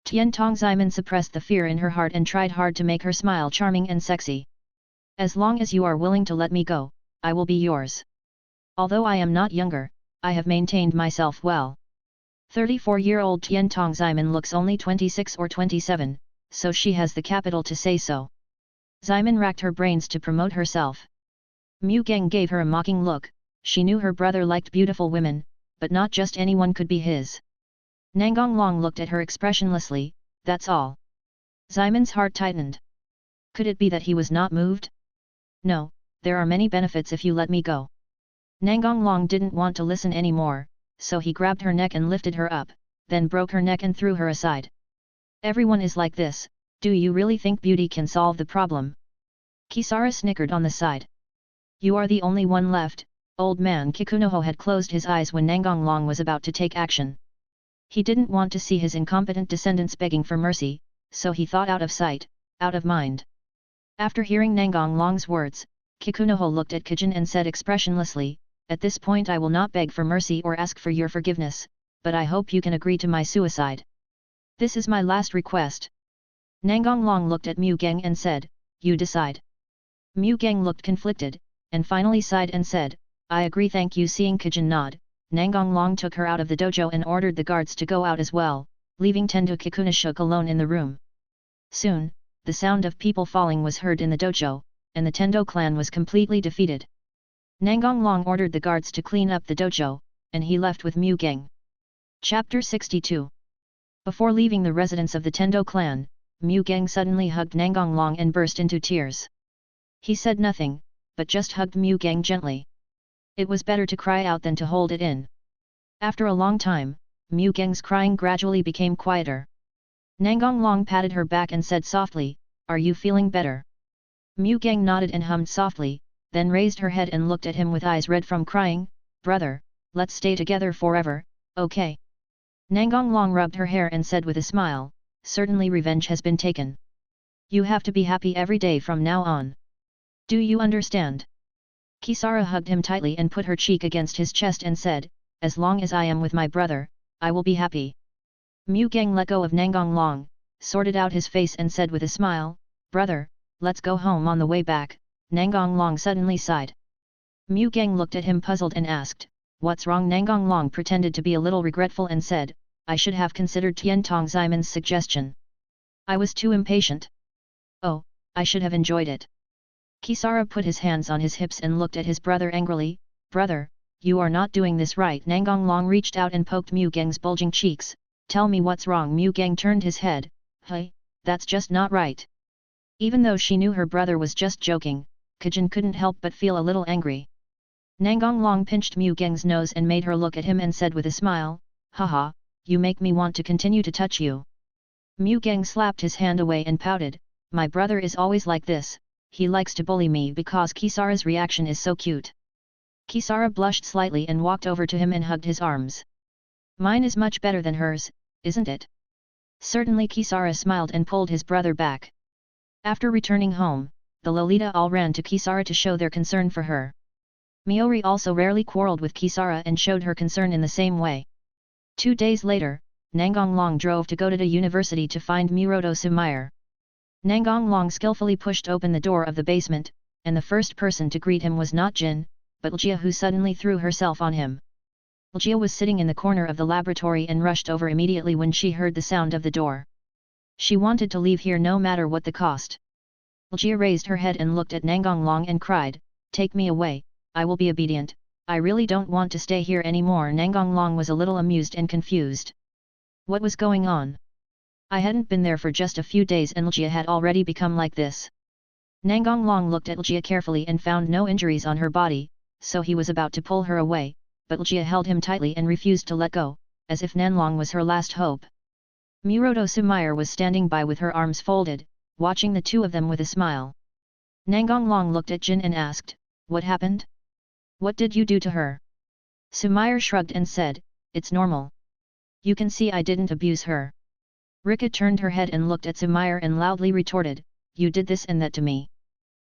Tian Tong Simon suppressed the fear in her heart and tried hard to make her smile charming and sexy. As long as you are willing to let me go, I will be yours. Although I am not younger, I have maintained myself well. 34-year-old Tian Tong Simon looks only 26 or 27, so she has the capital to say so. Simon racked her brains to promote herself. Mu Geng gave her a mocking look. She knew her brother liked beautiful women, but not just anyone could be his. Nangong Long looked at her expressionlessly, that's all. Simon's heart tightened. Could it be that he was not moved? No, there are many benefits if you let me go. Nangong Long didn't want to listen anymore, so he grabbed her neck and lifted her up, then broke her neck and threw her aside. Everyone is like this, do you really think beauty can solve the problem? Kisara snickered on the side. You are the only one left. Old man Kikunoho had closed his eyes when Nangong Long was about to take action. He didn't want to see his incompetent descendants begging for mercy, so he thought out of sight, out of mind. After hearing Nangong Long's words, Kikunoho looked at Kijin and said expressionlessly, at this point I will not beg for mercy or ask for your forgiveness, but I hope you can agree to my suicide. This is my last request. Nangong Long looked at Mu Geng and said, you decide. Mu Geng looked conflicted, and finally sighed and said, I agree. Thank you. Seeing Kijin nod, Nangong Long took her out of the dojo and ordered the guards to go out as well, leaving Tendo Kikunashuk alone in the room. Soon, the sound of people falling was heard in the dojo, and the Tendo clan was completely defeated. Nangong Long ordered the guards to clean up the dojo, and he left with Mu Geng. Chapter 62. Before leaving the residence of the Tendo clan, Mu Geng suddenly hugged Nangong Long and burst into tears. He said nothing, but just hugged Mu Geng gently. It was better to cry out than to hold it in. After a long time, Mu Geng's crying gradually became quieter. Nangong Long patted her back and said softly, are you feeling better? Mu Geng nodded and hummed softly, then raised her head and looked at him with eyes red from crying, brother, let's stay together forever, okay? Nangong Long rubbed her hair and said with a smile, certainly revenge has been taken. You have to be happy every day from now on. Do you understand? Kisara hugged him tightly and put her cheek against his chest and said, as long as I am with my brother, I will be happy. Mu Geng let go of Nangong Long, sorted out his face and said with a smile, brother, let's go home. On the way back, Nangong Long suddenly sighed. Mu Geng looked at him puzzled and asked, what's wrong? Nangong Long pretended to be a little regretful and said, I should have considered Tian Tong Simon's suggestion. I was too impatient. Oh, I should have enjoyed it. Kisara put his hands on his hips and looked at his brother angrily, brother, you are not doing this right. Nangong Long reached out and poked Mu Geng's bulging cheeks, tell me what's wrong. Mu Geng turned his head, hey, that's just not right. Even though she knew her brother was just joking, Kijin couldn't help but feel a little angry. Nangong Long pinched Mu Geng's nose and made her look at him and said with a smile, haha, you make me want to continue to touch you. Mu Geng slapped his hand away and pouted, my brother is always like this. He likes to bully me because Kisara's reaction is so cute. Kisara blushed slightly and walked over to him and hugged his arms. Mine is much better than hers, isn't it? Certainly. Kisara smiled and pulled his brother back. After returning home, the Lolita all ran to Kisara to show their concern for her. Miori also rarely quarreled with Kisara and showed her concern in the same way. 2 days later, Nangong Long drove to Godada University to find Miroto Sumair. Nangong Long skillfully pushed open the door of the basement, and the first person to greet him was not Jin, but Ljia, who suddenly threw herself on him. Ljia was sitting in the corner of the laboratory and rushed over immediately when she heard the sound of the door. She wanted to leave here no matter what the cost. Ljia raised her head and looked at Nangong Long and cried, take me away, I will be obedient, I really don't want to stay here anymore. Nangong Long was a little amused and confused. What was going on? I hadn't been there for just a few days and Ljia had already become like this. Nangong Long looked at Ljia carefully and found no injuries on her body, so he was about to pull her away, but Ljia held him tightly and refused to let go, as if Nanlong was her last hope. Miroto Sumair was standing by with her arms folded, watching the two of them with a smile. Nangong Long looked at Jin and asked, what happened? What did you do to her? Sumair shrugged and said, it's normal. You can see I didn't abuse her. Rika turned her head and looked at Sumair and loudly retorted, you did this and that to me.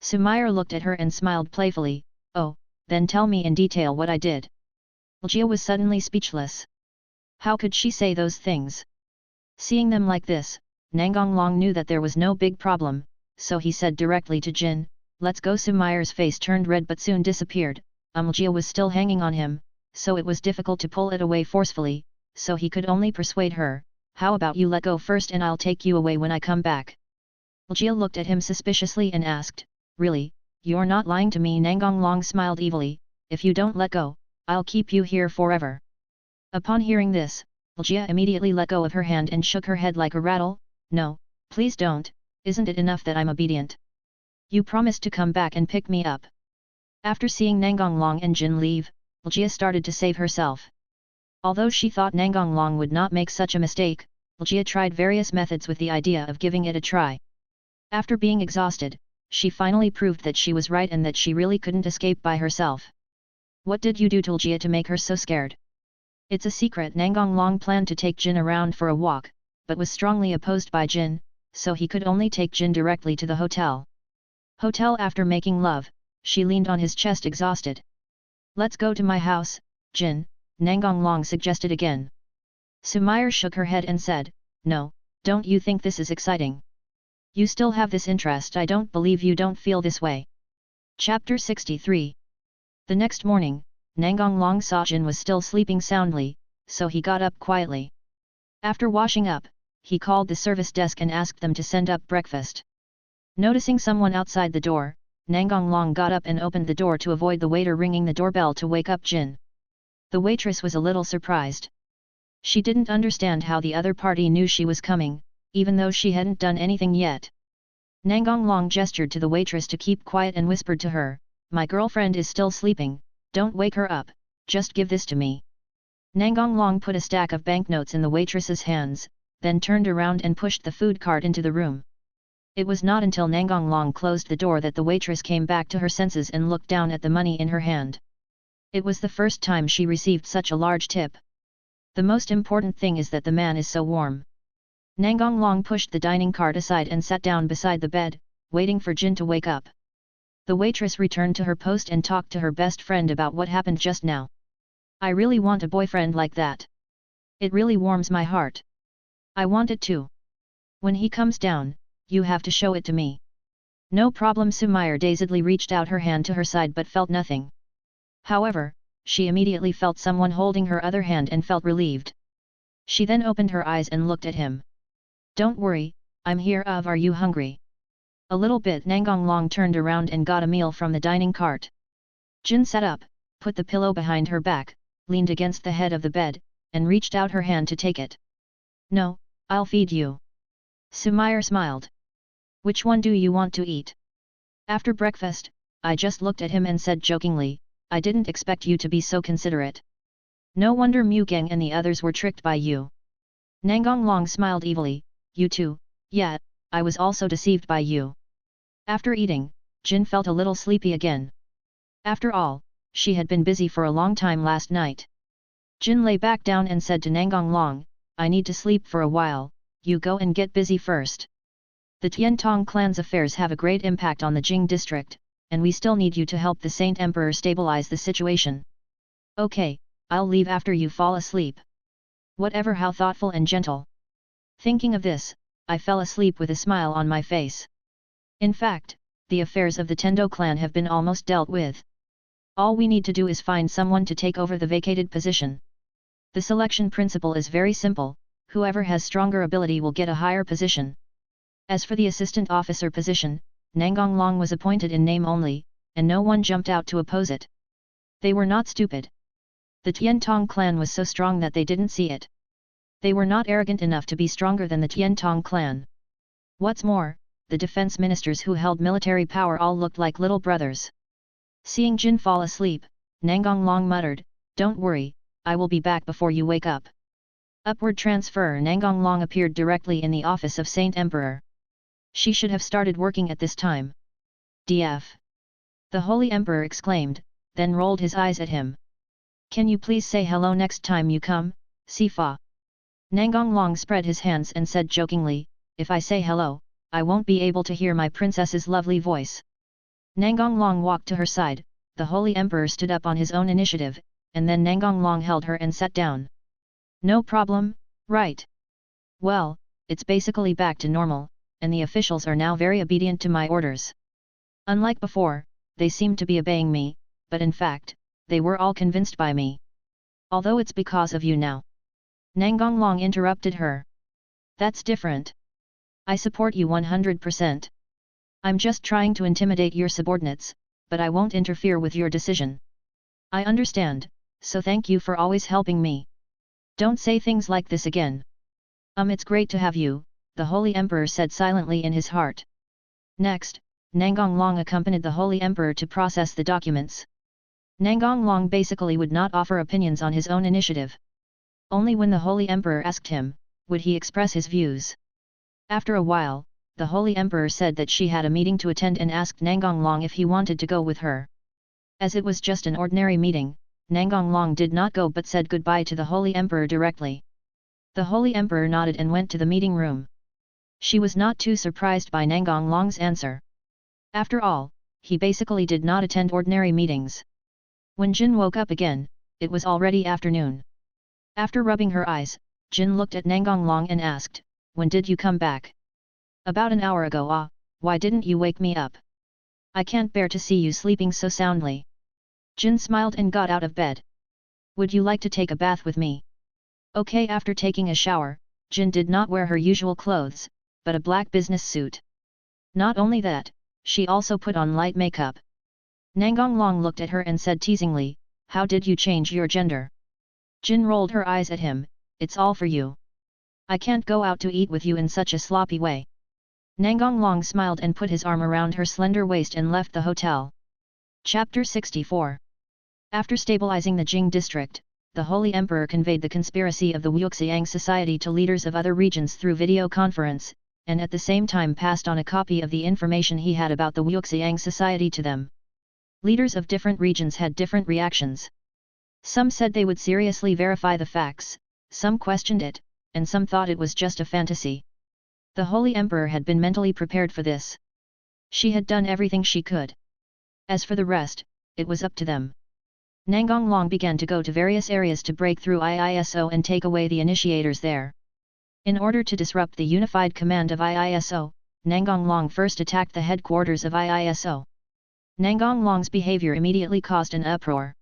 Sumire looked at her and smiled playfully. Oh, then tell me in detail what I did. Jia was suddenly speechless. How could she say those things? Seeing them like this, Nangong Long knew that there was no big problem, so he said directly to Jin, let's go. Sumire's face turned red but soon disappeared. Jia was still hanging on him, so it was difficult to pull it away forcefully, so he could only persuade her, how about you let go first and I'll take you away when I come back. Jia looked at him suspiciously and asked, really, you're not lying to me? Nangong Long smiled evilly, if you don't let go, I'll keep you here forever. Upon hearing this, Jia immediately let go of her hand and shook her head like a rattle. No, please don't, isn't it enough that I'm obedient? You promised to come back and pick me up. After seeing Nangong Long and Jin leave, Jia started to save herself. Although she thought Nangong Long would not make such a mistake, Jia tried various methods with the idea of giving it a try. After being exhausted, she finally proved that she was right and that she really couldn't escape by herself. What did you do to Jia to make her so scared? It's a secret. Nangong Long planned to take Jin around for a walk, but was strongly opposed by Jin, so he could only take Jin directly to the hotel. After making love, she leaned on his chest exhausted. Let's go to my house, Jin, Nangong Long suggested again. Sumire shook her head and said, no, don't you think this is exciting? You still have this interest. I don't believe you don't feel this way. Chapter 63. The next morning, Nangong Long saw Jin was still sleeping soundly, so he got up quietly. After washing up, he called the service desk and asked them to send up breakfast. Noticing someone outside the door, Nangong Long got up and opened the door to avoid the waiter ringing the doorbell to wake up Jin. The waitress was a little surprised. She didn't understand how the other party knew she was coming, even though she hadn't done anything yet. Nangong Long gestured to the waitress to keep quiet and whispered to her, my girlfriend is still sleeping, don't wake her up, just give this to me. Nangong Long put a stack of banknotes in the waitress's hands, then turned around and pushed the food cart into the room. It was not until Nangong Long closed the door that the waitress came back to her senses and looked down at the money in her hand. It was the first time she received such a large tip. The most important thing is that the man is so warm. Nangong Long pushed the dining cart aside and sat down beside the bed, waiting for Jin to wake up. The waitress returned to her post and talked to her best friend about what happened just now. I really want a boyfriend like that. It really warms my heart. I want it too. When he comes down, you have to show it to me. No problem. Sumire dazedly reached out her hand to her side but felt nothing. However, she immediately felt someone holding her other hand and felt relieved. She then opened her eyes and looked at him. Don't worry, I'm here. Are you hungry? A little bit. Nangong Long turned around and got a meal from the dining cart. Jin sat up, put the pillow behind her back, leaned against the head of the bed, and reached out her hand to take it. No, I'll feed you. Sumire smiled. Which one do you want to eat? After breakfast, I just looked at him and said jokingly, I didn't expect you to be so considerate. No wonder Mugang and the others were tricked by you. Nangong Long smiled evilly, you too, yeah, I was also deceived by you. After eating, Jin felt a little sleepy again. After all, she had been busy for a long time last night. Jin lay back down and said to Nangong Long, I need to sleep for a while, you go and get busy first. The Tiantong clan's affairs have a great impact on the Jing district, and we still need you to help the Saint Emperor stabilize the situation. Okay, I'll leave after you fall asleep. Whatever. How thoughtful and gentle. Thinking of this, I fell asleep with a smile on my face. In fact, the affairs of the Tendo clan have been almost dealt with. All we need to do is find someone to take over the vacated position. The selection principle is very simple, whoever has stronger ability will get a higher position. As for the assistant officer position, Nangong Long was appointed in name only, and no one jumped out to oppose it. They were not stupid. The Tiantong clan was so strong that they didn't see it. They were not arrogant enough to be stronger than the Tiantong clan. What's more, the defense ministers who held military power all looked like little brothers. Seeing Jin fall asleep, Nangong Long muttered, don't worry, I will be back before you wake up. Upward transfer. Nangong Long appeared directly in the office of Saint Emperor. She should have started working at this time. DF. The Holy Emperor exclaimed, then rolled his eyes at him. Can you please say hello next time you come, Sifa? Nangong Long spread his hands and said jokingly, if I say hello, I won't be able to hear my princess's lovely voice. Nangong Long walked to her side, the Holy Emperor stood up on his own initiative, and then Nangong Long held her and sat down. No problem, right? Well, it's basically back to normal, and the officials are now very obedient to my orders. Unlike before, they seem to be obeying me, but in fact, they were all convinced by me. Although it's because of you now. Nangong Long interrupted her. That's different. I support you 100%. I'm just trying to intimidate your subordinates, but I won't interfere with your decision. I understand, so thank you for always helping me. Don't say things like this again. It's great to have you, the Holy Emperor said silently in his heart. Next, Nangong Long accompanied the Holy Emperor to process the documents. Nangong Long basically would not offer opinions on his own initiative. Only when the Holy Emperor asked him, would he express his views. After a while, the Holy Emperor said that she had a meeting to attend and asked Nangong Long if he wanted to go with her. As it was just an ordinary meeting, Nangong Long did not go but said goodbye to the Holy Emperor directly. The Holy Emperor nodded and went to the meeting room. She was not too surprised by Nangong Long's answer. After all, he basically did not attend ordinary meetings. When Jin woke up again, it was already afternoon. After rubbing her eyes, Jin looked at Nangong Long and asked, "When did you come back?" "About an hour ago." "Ah, why didn't you wake me up? I can't bear to see you sleeping so soundly." Jin smiled and got out of bed. "Would you like to take a bath with me?" Okay. After taking a shower, Jin did not wear her usual clothes, but a black business suit. Not only that, she also put on light makeup. Nangong Long looked at her and said teasingly, "How did you change your gender?" Jin rolled her eyes at him, "It's all for you. I can't go out to eat with you in such a sloppy way." Nangong Long smiled and put his arm around her slender waist and left the hotel. Chapter 64. After stabilizing the Jing district, the Holy Emperor conveyed the conspiracy of the Wuxiang Society to leaders of other regions through video conference, and at the same time passed on a copy of the information he had about the Wuxiang Society to them. Leaders of different regions had different reactions. Some said they would seriously verify the facts, some questioned it, and some thought it was just a fantasy. The Holy Emperor had been mentally prepared for this. She had done everything she could. As for the rest, it was up to them. Nangong Long began to go to various areas to break through IISO and take away the initiators there. In order to disrupt the unified command of IISO, Nangong Long first attacked the headquarters of IISO. Nangong Long's behavior immediately caused an uproar.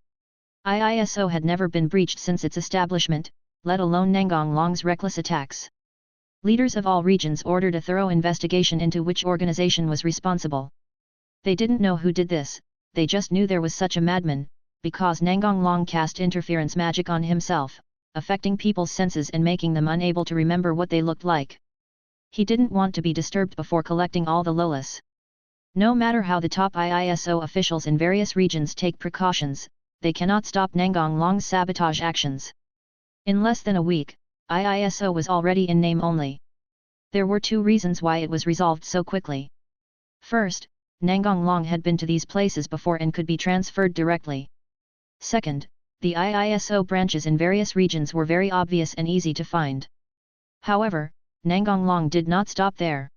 IISO had never been breached since its establishment, let alone Nangong Long's reckless attacks. Leaders of all regions ordered a thorough investigation into which organization was responsible. They didn't know who did this, they just knew there was such a madman, because Nangong Long cast interference magic on himself, affecting people's senses and making them unable to remember what they looked like. He didn't want to be disturbed before collecting all the lolas. No matter how the top IISO officials in various regions take precautions, they cannot stop Nangong Long's sabotage actions. In less than a week, IISO was already in name only. There were two reasons why it was resolved so quickly. First, Nangong Long had been to these places before and could be transferred directly. Second, the IISO branches in various regions were very obvious and easy to find. However, Nangong Long did not stop there.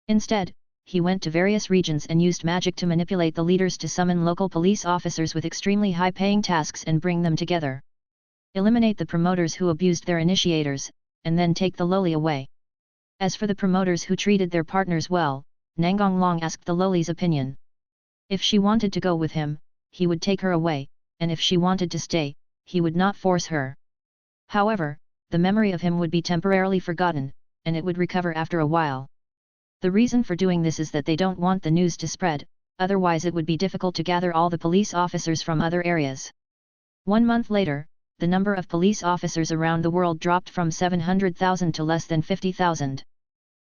Instead, he went to various regions and used magic to manipulate the leaders to summon local police officers with extremely high-paying tasks and bring them together. Eliminate the promoters who abused their initiators, and then take the loli away. As for the promoters who treated their partners well, Nangong Long asked the loli's opinion. If she wanted to go with him, he would take her away, and if she wanted to stay, he would not force her. However, the memory of him would be temporarily forgotten, and it would recover after a while. The reason for doing this is that they don't want the news to spread, otherwise it would be difficult to gather all the police officers from other areas. 1 month later, the number of police officers around the world dropped from 700,000 to less than 50,000.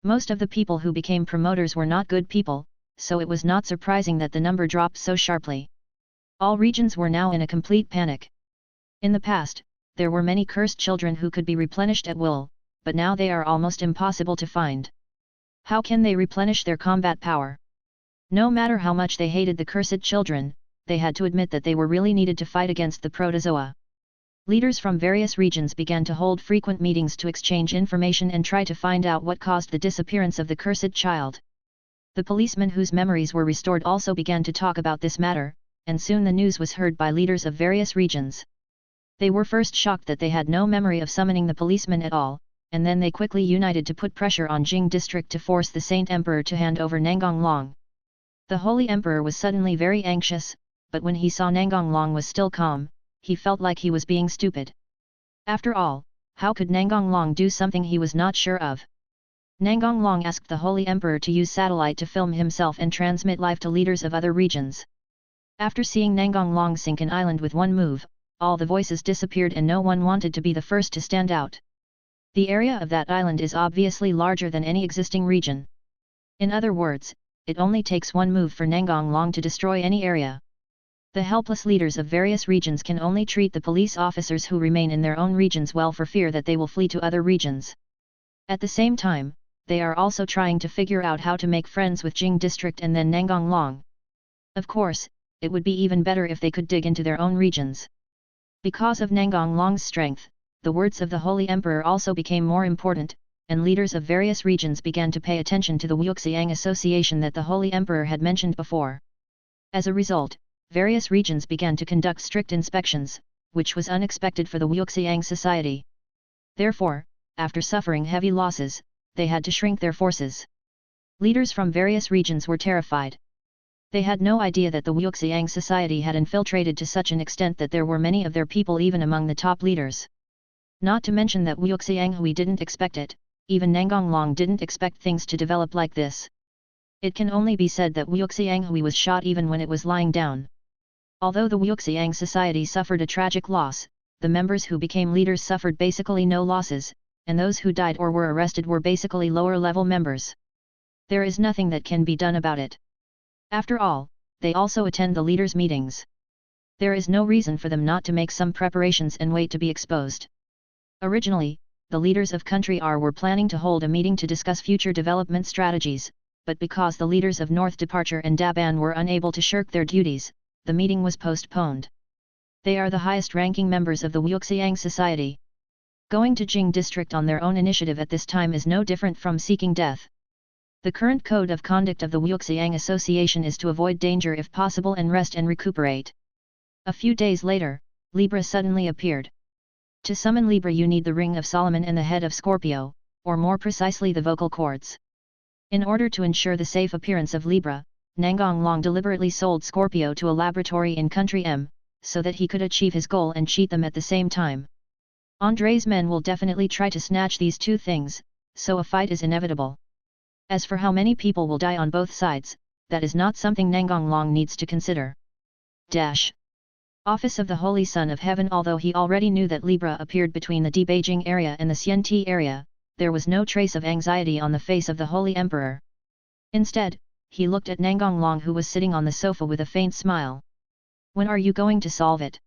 Most of the people who became promoters were not good people, so it was not surprising that the number dropped so sharply. All regions were now in a complete panic. In the past, there were many cursed children who could be replenished at will, but now they are almost impossible to find. How can they replenish their combat power? No matter how much they hated the cursed children, they had to admit that they were really needed to fight against the protozoa. Leaders from various regions began to hold frequent meetings to exchange information and try to find out what caused the disappearance of the cursed child. The policemen whose memories were restored also began to talk about this matter, and soon the news was heard by leaders of various regions. They were first shocked that they had no memory of summoning the policemen at all, and then they quickly united to put pressure on Jing District to force the Saint Emperor to hand over Nangong Long. The Holy Emperor was suddenly very anxious, but when he saw Nangong Long was still calm, he felt like he was being stupid. After all, how could Nangong Long do something he was not sure of? Nangong Long asked the Holy Emperor to use satellite to film himself and transmit live to leaders of other regions. After seeing Nangong Long sink an island with one move, all the voices disappeared and no one wanted to be the first to stand out. The area of that island is obviously larger than any existing region. In other words, it only takes one move for Nangong Long to destroy any area. The helpless leaders of various regions can only treat the police officers who remain in their own regions well for fear that they will flee to other regions. At the same time, they are also trying to figure out how to make friends with Jing District and then Nangong Long. Of course, it would be even better if they could dig into their own regions. Because of Nangong Long's strength, the words of the Holy Emperor also became more important, and leaders of various regions began to pay attention to the Wuxiang Association that the Holy Emperor had mentioned before. As a result, various regions began to conduct strict inspections, which was unexpected for the Wuxiang Society. Therefore, after suffering heavy losses, they had to shrink their forces. Leaders from various regions were terrified. They had no idea that the Wuxiang Society had infiltrated to such an extent that there were many of their people even among the top leaders. Not to mention that Wuxiang Hui didn't expect it, even Nangong Long didn't expect things to develop like this. It can only be said that Wuxiang Hui was shot even when it was lying down. Although the Wuxiang Society suffered a tragic loss, the members who became leaders suffered basically no losses, and those who died or were arrested were basically lower-level members. There is nothing that can be done about it. After all, they also attend the leaders' meetings. There is no reason for them not to make some preparations and wait to be exposed. Originally, the leaders of Country R were planning to hold a meeting to discuss future development strategies, but because the leaders of North Departure and Daban were unable to shirk their duties, the meeting was postponed. They are the highest-ranking members of the Wuxiang Society. Going to Jing District on their own initiative at this time is no different from seeking death. The current code of conduct of the Wuxiang Association is to avoid danger if possible and rest and recuperate. A few days later, Libra suddenly appeared. To summon Libra you need the Ring of Solomon and the head of Scorpio, or more precisely the vocal cords. In order to ensure the safe appearance of Libra, Nangong Long deliberately sold Scorpio to a laboratory in Country M, so that he could achieve his goal and cheat them at the same time. Andre's men will definitely try to snatch these two things, so a fight is inevitable. As for how many people will die on both sides, that is not something Nangong Long needs to consider. Office of the Holy Son of Heaven. Although he already knew that Libra appeared between the Debeijing area and the Xianti area, there was no trace of anxiety on the face of the Holy Emperor. Instead, he looked at Nangong Long who was sitting on the sofa with a faint smile. When are you going to solve it?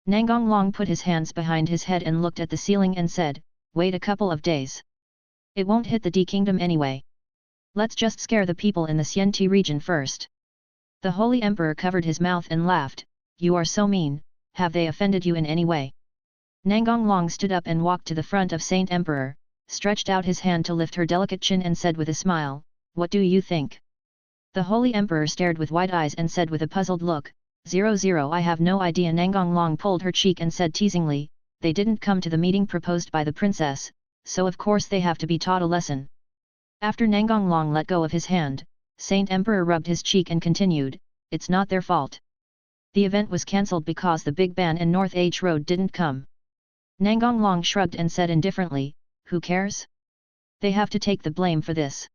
Nangong Long put his hands behind his head and looked at the ceiling and said, wait a couple of days. It won't hit the D Kingdom anyway. Let's just scare the people in the Xianti region first. The Holy Emperor covered his mouth and laughed, you are so mean, have they offended you in any way? Nangong Long stood up and walked to the front of Saint Emperor, stretched out his hand to lift her delicate chin and said with a smile, what do you think? The Holy Emperor stared with wide eyes and said with a puzzled look, 00 I have no idea. Nangong Long pulled her cheek and said teasingly, they didn't come to the meeting proposed by the princess, so of course they have to be taught a lesson. After Nangong Long let go of his hand, Saint Emperor rubbed his cheek and continued, it's not their fault. The event was cancelled because the Big Ban and North H Road didn't come. Nangong Long shrugged and said indifferently, who cares? They have to take the blame for this.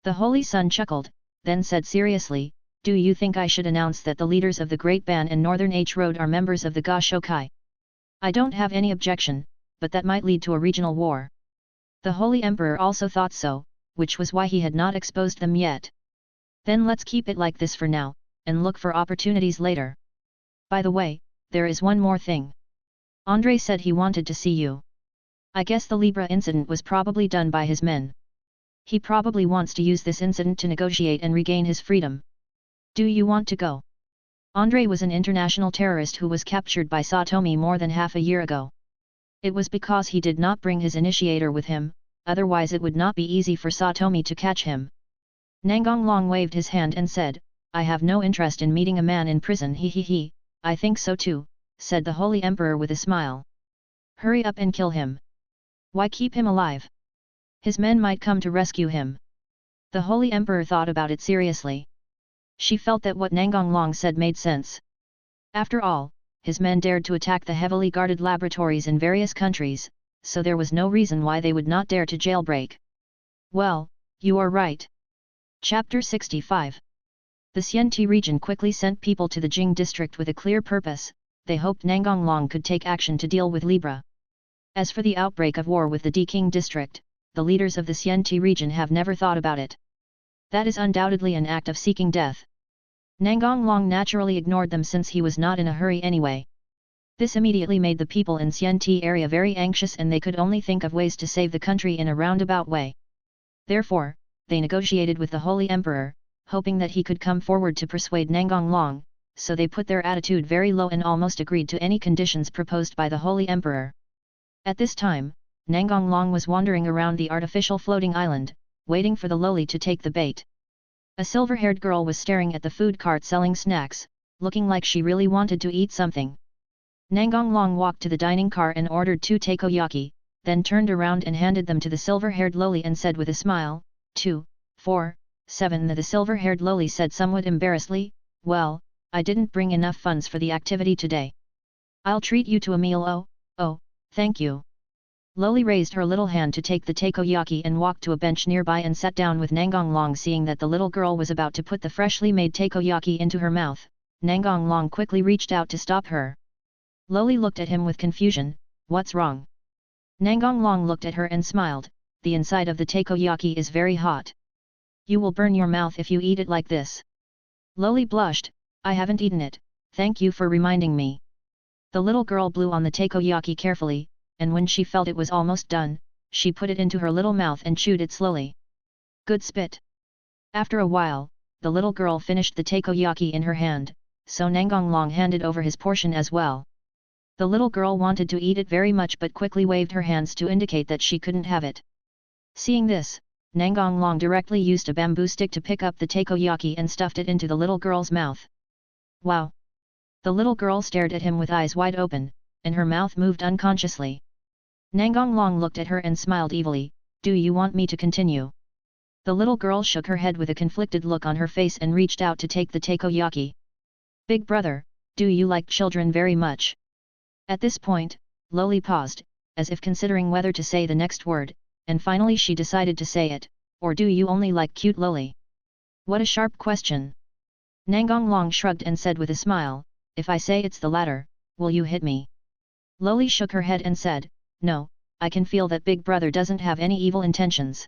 The Holy Son chuckled, then said seriously, do you think I should announce that the leaders of the Great Ban and Northern H Road are members of the Ga Shokai? I don't have any objection, but that might lead to a regional war. The Holy Emperor also thought so, which was why he had not exposed them yet. Then let's keep it like this for now, and look for opportunities later. By the way, there is one more thing. Andre said he wanted to see you. I guess the Libra incident was probably done by his men. He probably wants to use this incident to negotiate and regain his freedom. Do you want to go? Andre was an international terrorist who was captured by Satomi more than half a year ago. It was because he did not bring his initiator with him, otherwise it would not be easy for Satomi to catch him. Nangong Long waved his hand and said, I have no interest in meeting a man in prison. He, I think so too, said the Holy Emperor with a smile. Hurry up and kill him. Why keep him alive? His men might come to rescue him. The Holy Emperor thought about it seriously. She felt that what Nangong Long said made sense. After all, his men dared to attack the heavily guarded laboratories in various countries, so there was no reason why they would not dare to jailbreak. Well, you are right. Chapter 65. The Xianti region quickly sent people to the Jing district with a clear purpose. They hoped Nangong Long could take action to deal with Libra. As for the outbreak of war with the Deking district, the leaders of the Xianti region have never thought about it. That is undoubtedly an act of seeking death. Nangong Long naturally ignored them since he was not in a hurry anyway. This immediately made the people in Xianti area very anxious and they could only think of ways to save the country in a roundabout way. Therefore, they negotiated with the Holy Emperor, hoping that he could come forward to persuade Nangong Long, so they put their attitude very low and almost agreed to any conditions proposed by the Holy Emperor. At this time, Nangong Long was wandering around the artificial floating island, waiting for the lowly to take the bait. A silver-haired girl was staring at the food cart selling snacks, looking like she really wanted to eat something. Nangong Long walked to the dining car and ordered 2 takoyaki, then turned around and handed them to the silver-haired lowly and said with a smile, 2, 4, 7. The silver-haired lowly said somewhat embarrassedly, well, I didn't bring enough funds for the activity today. I'll treat you to a meal. Oh, thank you. Lowly raised her little hand to take the takoyaki and walked to a bench nearby and sat down with Nangong Long. Seeing that the little girl was about to put the freshly made takoyaki into her mouth, Nangong Long quickly reached out to stop her. Lowly looked at him with confusion, what's wrong? Nangong Long looked at her and smiled, the inside of the takoyaki is very hot. You will burn your mouth if you eat it like this. Lowly blushed, I haven't eaten it, thank you for reminding me. The little girl blew on the takoyaki carefully, and when she felt it was almost done, she put it into her little mouth and chewed it slowly. Good spit. After a while, the little girl finished the takoyaki in her hand, so Nangong Long handed over his portion as well. The little girl wanted to eat it very much but quickly waved her hands to indicate that she couldn't have it. Seeing this, Nangong Long directly used a bamboo stick to pick up the takoyaki and stuffed it into the little girl's mouth. Wow! The little girl stared at him with eyes wide open, and her mouth moved unconsciously. Nangong Long looked at her and smiled evilly, do you want me to continue? The little girl shook her head with a conflicted look on her face and reached out to take the takoyaki. Big brother, do you like children very much? At this point, Lowly paused, as if considering whether to say the next word, and finally she decided to say it, or do you only like cute Lowly? What a sharp question! Nangong Long shrugged and said with a smile, if I say it's the latter, will you hit me? Lowly shook her head and said, no, I can feel that Big Brother doesn't have any evil intentions.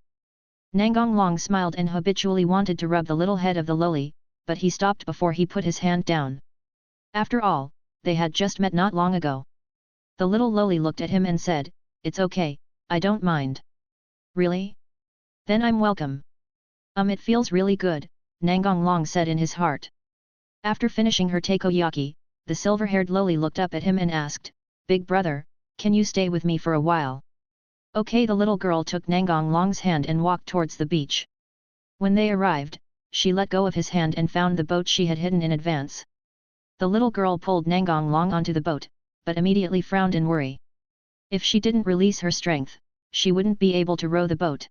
Nangong Long smiled and habitually wanted to rub the little head of the lowly, but he stopped before he put his hand down. After all, they had just met not long ago. The little lowly looked at him and said, it's okay, I don't mind. Really? Then I'm welcome. It feels really good, Nangong Long said in his heart. After finishing her takoyaki, the silver-haired lowly looked up at him and asked, Big Brother, can you stay with me for a while? Okay. The little girl took Nangong Long's hand and walked towards the beach. When they arrived, she let go of his hand and found the boat she had hidden in advance. The little girl pulled Nangong Long onto the boat, but immediately frowned in worry. If she didn't release her strength, she wouldn't be able to row the boat.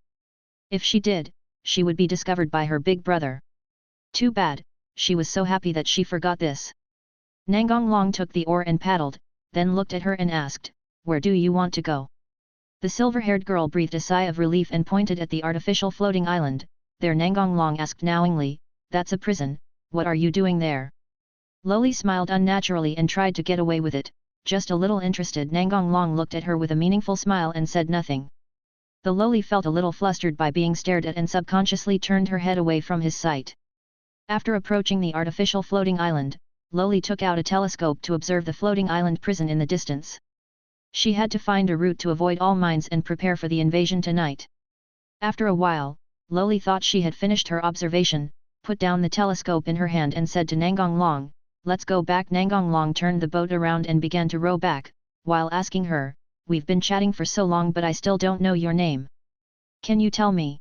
If she did, she would be discovered by her big brother. Too bad, she was so happy that she forgot this. Nangong Long took the oar and paddled, then looked at her and asked, where do you want to go? The silver-haired girl breathed a sigh of relief and pointed at the artificial floating island. There, Nangong Long asked knowingly, that's a prison, what are you doing there? Lowly smiled unnaturally and tried to get away with it, just a little interested. Nangong Long looked at her with a meaningful smile and said nothing. The lowly felt a little flustered by being stared at and subconsciously turned her head away from his sight. After approaching the artificial floating island, Lowly took out a telescope to observe the floating island prison in the distance. She had to find a route to avoid all mines and prepare for the invasion tonight. After a while, Lowly thought she had finished her observation, put down the telescope in her hand and said to Nangong Long, let's go back. Nangong Long turned the boat around and began to row back, while asking her, we've been chatting for so long but I still don't know your name. Can you tell me?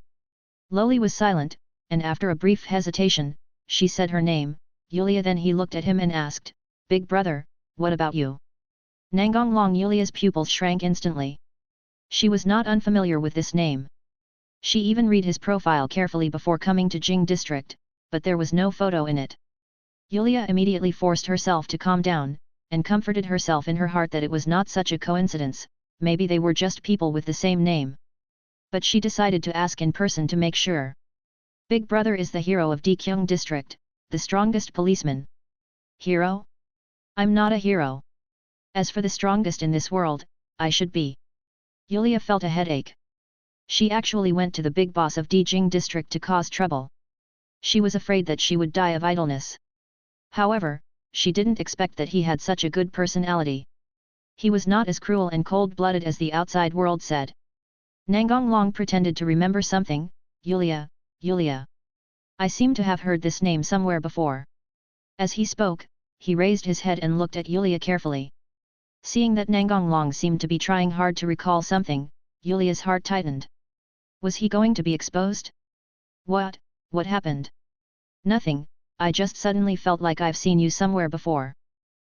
Lowly was silent, and after a brief hesitation, she said her name, Yulia. Then he looked at him and asked, "Big brother, what about you?" Nangong Long. Yulia's pupils shrank instantly. She was not unfamiliar with this name. She even read his profile carefully before coming to Jing district, but there was no photo in it. Yulia immediately forced herself to calm down, and comforted herself in her heart that it was not such a coincidence, maybe they were just people with the same name. But she decided to ask in person to make sure. Big brother is the hero of Dekyung district, the strongest policeman. Hero? I'm not a hero. As for the strongest in this world, I should be. Yulia felt a headache. She actually went to the big boss of Dijing district to cause trouble. She was afraid that she would die of idleness. However, she didn't expect that he had such a good personality. He was not as cruel and cold-blooded as the outside world said. Nangong Long pretended to remember something. Yulia, Yulia. I seem to have heard this name somewhere before. As he spoke, he raised his head and looked at Yulia carefully. Seeing that Nangong Long seemed to be trying hard to recall something, Yulia's heart tightened. Was he going to be exposed? What happened? Nothing, I just suddenly felt like I've seen you somewhere before.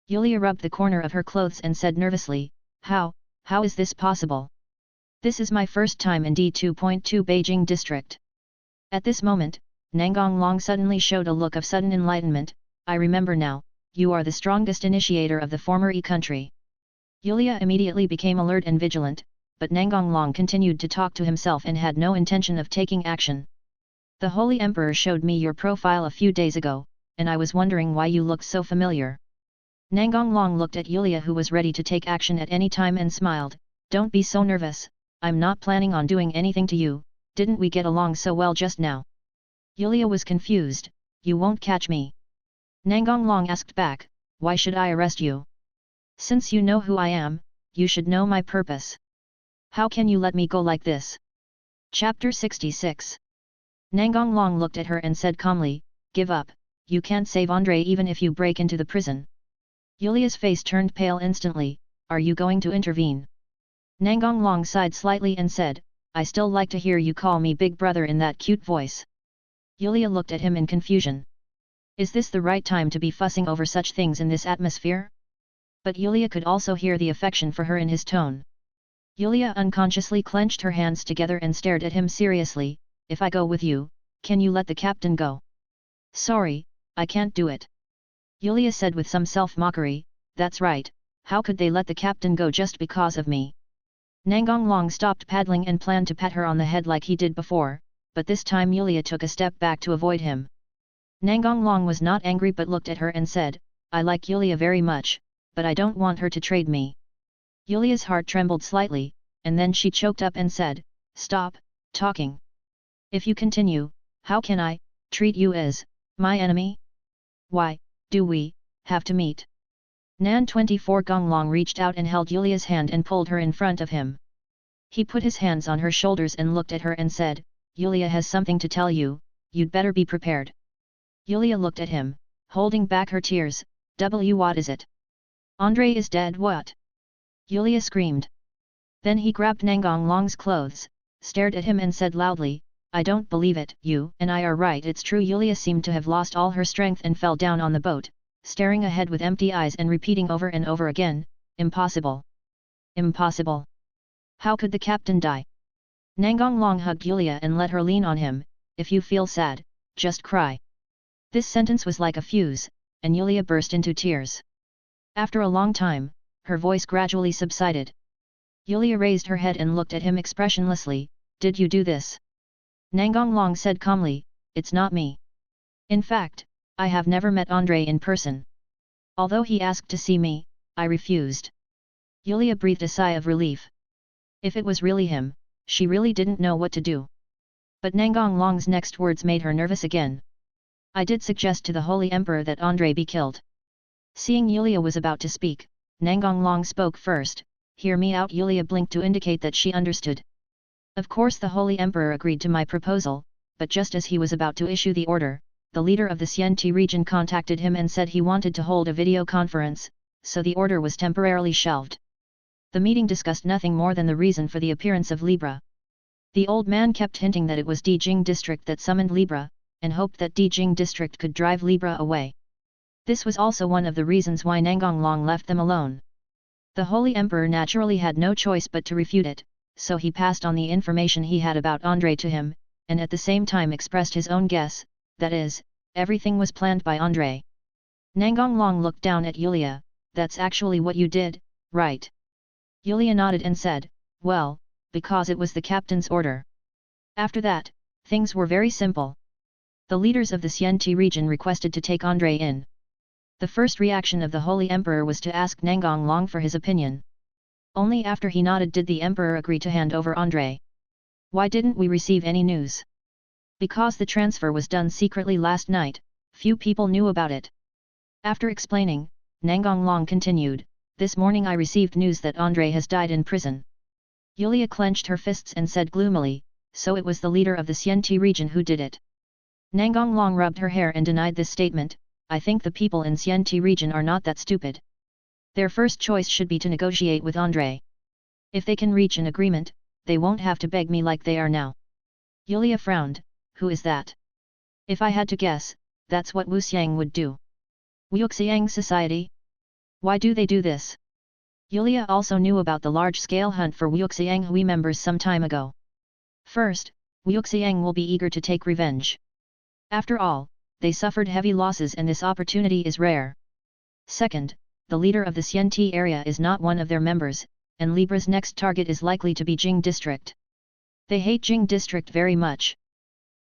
Yulia rubbed the corner of her clothes and said nervously, How is this possible? This is my first time in D2.2 Beijing district. At this moment, Nangong Long suddenly showed a look of sudden enlightenment. I remember now, you are the strongest initiator of the former E country. Yulia immediately became alert and vigilant, but Nangong Long continued to talk to himself and had no intention of taking action. The Holy Emperor showed me your profile a few days ago, and I was wondering why you looked so familiar. Nangong Long looked at Yulia, who was ready to take action at any time, and smiled. Don't be so nervous, I'm not planning on doing anything to you, didn't we get along so well just now? Yulia was confused. You won't catch me. Nangong Long asked back, why should I arrest you? Since you know who I am, you should know my purpose. How can you let me go like this? Chapter 66. Nangong Long looked at her and said calmly, give up, you can't save Andre even if you break into the prison. Yulia's face turned pale instantly. Are you going to intervene? Nangong Long sighed slightly and said, I still like to hear you call me big brother in that cute voice. Yulia looked at him in confusion. Is this the right time to be fussing over such things in this atmosphere? But Yulia could also hear the affection for her in his tone. Yulia unconsciously clenched her hands together and stared at him seriously. If I go with you, can you let the captain go? Sorry, I can't do it. Yulia said with some self-mockery. That's right, how could they let the captain go just because of me? Nangong Long stopped paddling and planned to pat her on the head like he did before, but this time Yulia took a step back to avoid him. Nangong Long was not angry but looked at her and said, I like Yulia very much, but I don't want her to trade me. Yulia's heart trembled slightly, and then she choked up and said, Stop talking. If you continue, how can I treat you as my enemy? Why do we have to meet? Nan 24 Gonglong reached out and held Yulia's hand and pulled her in front of him. He put his hands on her shoulders and looked at her and said, Yulia has something to tell you, you'd better be prepared. Yulia looked at him, holding back her tears. What is it? Andre is dead. What? Yulia screamed. Then he grabbed Nangong Long's clothes, stared at him and said loudly, I don't believe it. You and I are right, it's true. Yulia seemed to have lost all her strength and fell down on the boat, staring ahead with empty eyes and repeating over and over again, impossible. Impossible. How could the captain die? Nangong Long hugged Yulia and let her lean on him. If you feel sad, just cry. This sentence was like a fuse, and Yulia burst into tears. After a long time, her voice gradually subsided. Yulia raised her head and looked at him expressionlessly. Did you do this? Nangong Long said calmly, it's not me. In fact, I have never met Andre in person. Although he asked to see me, I refused. Yulia breathed a sigh of relief. If it was really him, she really didn't know what to do. But Nangong Long's next words made her nervous again. I did suggest to the Holy Emperor that Andre be killed. Seeing Yulia was about to speak, Nangong Long spoke first. Hear me out. Yulia blinked to indicate that she understood. Of course the Holy Emperor agreed to my proposal, but just as he was about to issue the order, the leader of the Xianti region contacted him and said he wanted to hold a video conference, so the order was temporarily shelved. The meeting discussed nothing more than the reason for the appearance of Libra. The old man kept hinting that it was Dijing district that summoned Libra, and hoped that Dijing district could drive Libra away. This was also one of the reasons why Nangong Long left them alone. The Holy Emperor naturally had no choice but to refute it, so he passed on the information he had about Andre to him, and at the same time expressed his own guess, that is, everything was planned by Andre. Nangong Long looked down at Yulia. That's actually what you did, right? Yulia nodded and said, well, because it was the captain's order. After that, things were very simple. The leaders of the Xianti region requested to take Andre in. The first reaction of the Holy Emperor was to ask Nangong Long for his opinion. Only after he nodded did the Emperor agree to hand over Andre. Why didn't we receive any news? Because the transfer was done secretly last night, few people knew about it. After explaining, Nangong Long continued, this morning I received news that Andre has died in prison. Yulia clenched her fists and said gloomily, so it was the leader of the Xianti region who did it. Nangong Long rubbed her hair and denied this statement. I think the people in Xianti region are not that stupid. Their first choice should be to negotiate with Andre. If they can reach an agreement, they won't have to beg me like they are now. Yulia frowned, who is that? If I had to guess, that's what Wu Xiang would do. Wuxiang Society? Why do they do this? Yulia also knew about the large-scale hunt for Wuxiang Hui members some time ago. First, Wuxiang will be eager to take revenge. After all, they suffered heavy losses and this opportunity is rare. Second, the leader of the Xianti area is not one of their members, and Libra's next target is likely to be Jing district. They hate Jing district very much.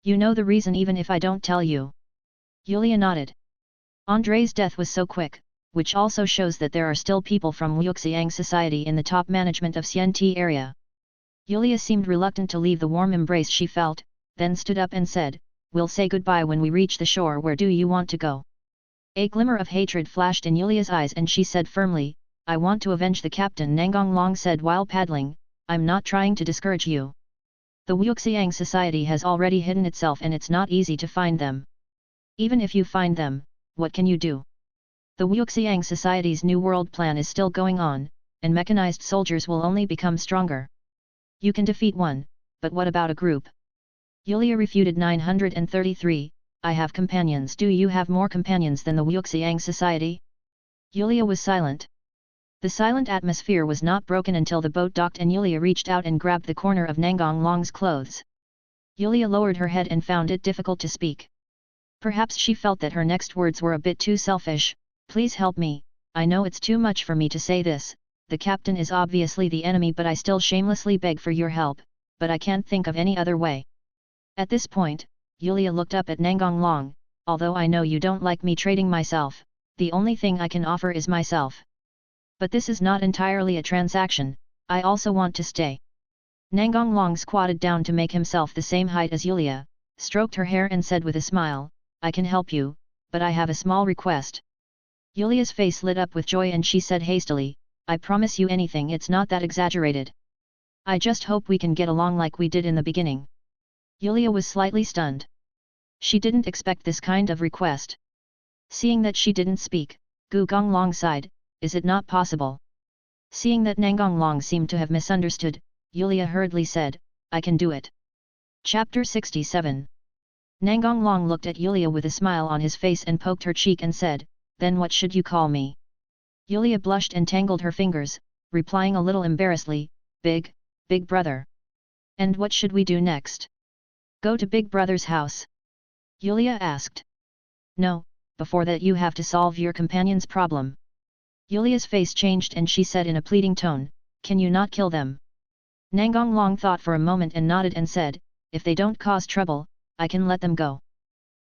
You know the reason even if I don't tell you. Yulia nodded. Andre's death was so quick, which also shows that there are still people from Wuxiang Society in the top management of Xianti area. Yulia seemed reluctant to leave the warm embrace she felt, then stood up and said, we'll say goodbye when we reach the shore. Where do you want to go? A glimmer of hatred flashed in Yulia's eyes and she said firmly, I want to avenge the captain. Nangong Long said while paddling, I'm not trying to discourage you. The Wuxiang Society has already hidden itself and it's not easy to find them. Even if you find them, what can you do? The Wuxiang Society's New World plan is still going on, and mechanized soldiers will only become stronger. You can defeat one, but what about a group? Yulia refuted 933, I have companions. Do you have more companions than the Wuxiang Society? Yulia was silent. The silent atmosphere was not broken until the boat docked and Yulia reached out and grabbed the corner of Nangong Long's clothes. Yulia lowered her head and found it difficult to speak. Perhaps she felt that her next words were a bit too selfish. Please help me, I know it's too much for me to say this, the captain is obviously the enemy but I still shamelessly beg for your help, but I can't think of any other way. At this point, Yulia looked up at Nangong Long, although I know you don't like me trading myself, the only thing I can offer is myself. But this is not entirely a transaction, I also want to stay. Nangong Long squatted down to make himself the same height as Yulia, stroked her hair and said with a smile, I can help you, but I have a small request. Yulia's face lit up with joy and she said hastily, I promise you anything, it's not that exaggerated. I just hope we can get along like we did in the beginning. Yulia was slightly stunned. She didn't expect this kind of request. Seeing that she didn't speak, Gu Gonglong sighed, is it not possible? Seeing that Nangong Long seemed to have misunderstood, Yulia hurriedly said, I can do it. Chapter 67. Nangong Long looked at Yulia with a smile on his face and poked her cheek and said, then what should you call me? Yulia blushed and tangled her fingers, replying a little embarrassedly, Big Brother. And what should we do next? Go to Big Brother's house? Yulia asked. No, before that you have to solve your companion's problem. Yulia's face changed and she said in a pleading tone, can you not kill them? Nangong Long thought for a moment and nodded and said, if they don't cause trouble, I can let them go.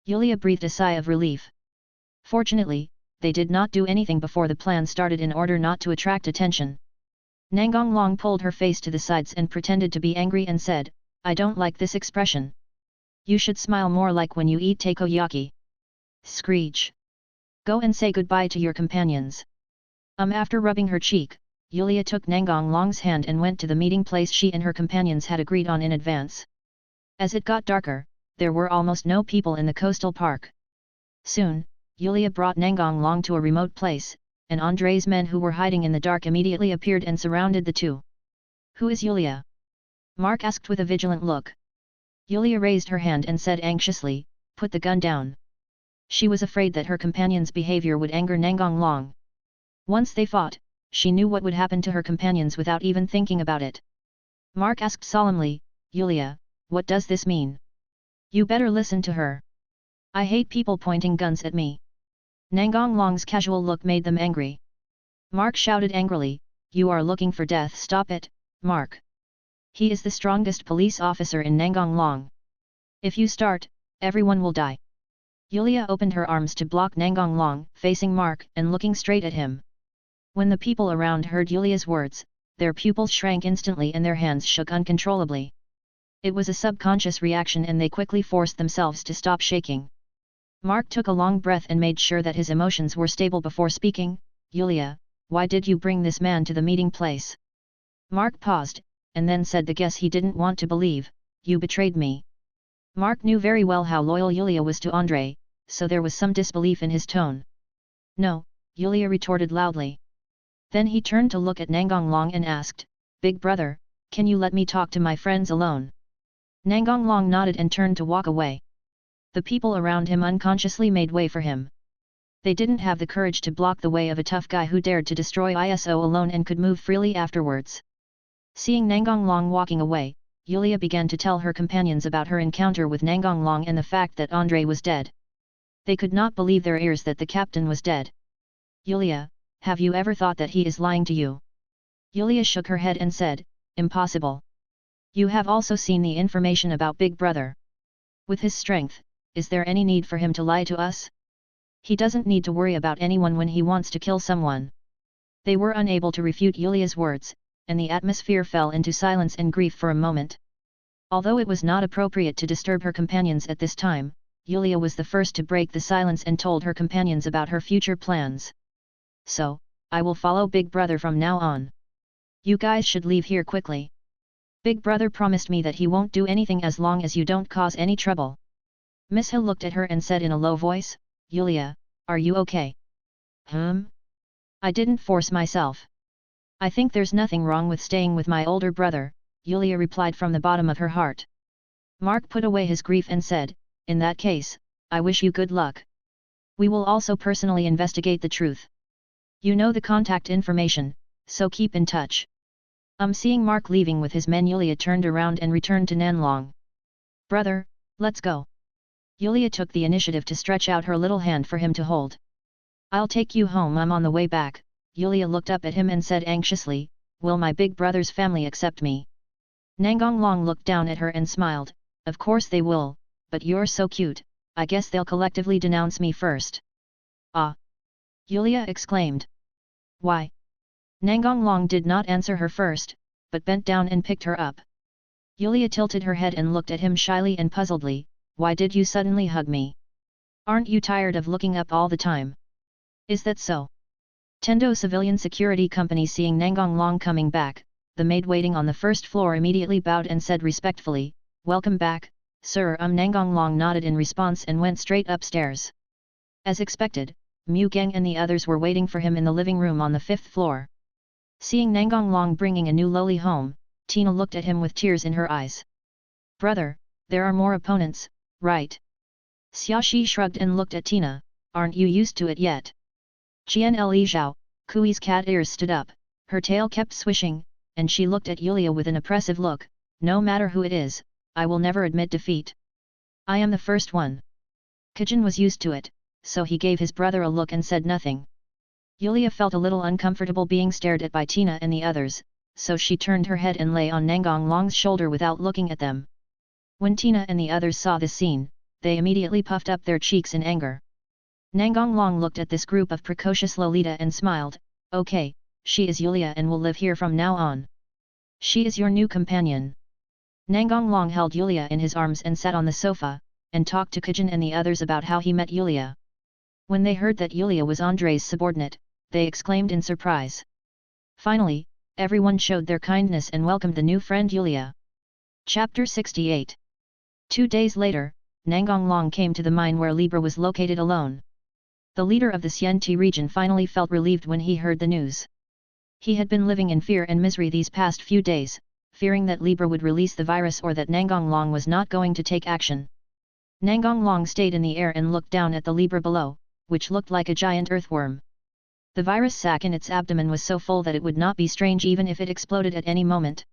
Yulia breathed a sigh of relief. Fortunately, they did not do anything before the plan started in order not to attract attention. Nangong Long pulled her face to the sides and pretended to be angry and said, I don't like this expression. You should smile more like when you eat takoyaki. Screech. Go and say goodbye to your companions. After rubbing her cheek, Yulia took Nangong Long's hand and went to the meeting place she and her companions had agreed on in advance. As it got darker, there were almost no people in the coastal park. Soon, Yulia brought Nangong Long to a remote place, and Andre's men who were hiding in the dark immediately appeared and surrounded the two. Who is Yulia? Mark asked with a vigilant look. Yulia raised her hand and said anxiously, put the gun down. She was afraid that her companion's behavior would anger Nangong Long. Once they fought, she knew what would happen to her companions without even thinking about it. Mark asked solemnly, Yulia, what does this mean? You better listen to her. I hate people pointing guns at me. Nangong Long's casual look made them angry. Mark shouted angrily, you are looking for death. Stop it, Mark. He is the strongest police officer in Nangong Long. If you start, everyone will die. Yulia opened her arms to block Nangong Long, facing Mark and looking straight at him. When the people around heard Yulia's words, their pupils shrank instantly and their hands shook uncontrollably. It was a subconscious reaction and they quickly forced themselves to stop shaking. Mark took a long breath and made sure that his emotions were stable before speaking, Yulia, why did you bring this man to the meeting place? Mark paused, and then said the guess he didn't want to believe, you betrayed me. Mark knew very well how loyal Yulia was to Andre, so there was some disbelief in his tone. No, Yulia retorted loudly. Then he turned to look at Nangong Long and asked, Big brother, can you let me talk to my friends alone? Nangong Long nodded and turned to walk away. The people around him unconsciously made way for him. They didn't have the courage to block the way of a tough guy who dared to destroy ISO alone and could move freely afterwards. Seeing Nangong Long walking away, Yulia began to tell her companions about her encounter with Nangong Long and the fact that Andre was dead. They could not believe their ears that the captain was dead. Yulia, have you ever thought that he is lying to you? Yulia shook her head and said, impossible. You have also seen the information about Big Brother. With his strength, is there any need for him to lie to us? He doesn't need to worry about anyone when he wants to kill someone. They were unable to refute Yulia's words, and the atmosphere fell into silence and grief for a moment. Although it was not appropriate to disturb her companions at this time, Yulia was the first to break the silence and told her companions about her future plans. So, I will follow Big Brother from now on. You guys should leave here quickly. Big Brother promised me that he won't do anything as long as you don't cause any trouble. Miss Hill looked at her and said in a low voice, Yulia, are you okay? I didn't force myself. I think there's nothing wrong with staying with my older brother, Yulia replied from the bottom of her heart. Mark put away his grief and said, in that case, I wish you good luck. We will also personally investigate the truth. You know the contact information, so keep in touch. Seeing Mark leaving with his men, Yulia turned around and returned to Nanlong. Brother, let's go. Yulia took the initiative to stretch out her little hand for him to hold. I'll take you home. I'm on the way back. Yulia looked up at him and said anxiously, will my big brother's family accept me? Nangong Long looked down at her and smiled, of course they will, but you're so cute, I guess they'll collectively denounce me first. Ah! Yulia exclaimed. Why? Nangong Long did not answer her first, but bent down and picked her up. Yulia tilted her head and looked at him shyly and puzzledly, why did you suddenly hug me? Aren't you tired of looking up all the time? Is that so? Tendo Civilian Security Company. Seeing Nangong Long coming back, the maid waiting on the first floor immediately bowed and said respectfully, welcome back, sir. Nangong Long nodded in response and went straight upstairs. As expected, Mu Geng and the others were waiting for him in the living room on the 5th floor. Seeing Nangong Long bringing a new lowly home, Tina looked at him with tears in her eyes. Brother, there are more opponents, right? Xiaoxi shrugged and looked at Tina, aren't you used to it yet? Qian Li Zhao, Kui's cat ears stood up, her tail kept swishing, and she looked at Yulia with an oppressive look, no matter who it is, I will never admit defeat. I am the first one. Kajin was used to it, so he gave his brother a look and said nothing. Yulia felt a little uncomfortable being stared at by Tina and the others, so she turned her head and lay on Nangong Long's shoulder without looking at them. When Tina and the others saw this scene, they immediately puffed up their cheeks in anger. Nangong Long looked at this group of precocious Lolita and smiled, okay, she is Yulia and will live here from now on. She is your new companion. Nangong Long held Yulia in his arms and sat on the sofa, and talked to Kajin and the others about how he met Yulia. When they heard that Yulia was Andre's subordinate, they exclaimed in surprise. Finally, everyone showed their kindness and welcomed the new friend Yulia. Chapter 68. 2 days later, Nangong Long came to the mine where Libra was located alone. The leader of the Xianti region finally felt relieved when he heard the news. He had been living in fear and misery these past few days, fearing that Libra would release the virus or that Nangong Long was not going to take action. Nangong Long stayed in the air and looked down at the Libra below, which looked like a giant earthworm. The virus sac in its abdomen was so full that it would not be strange even if it exploded at any moment.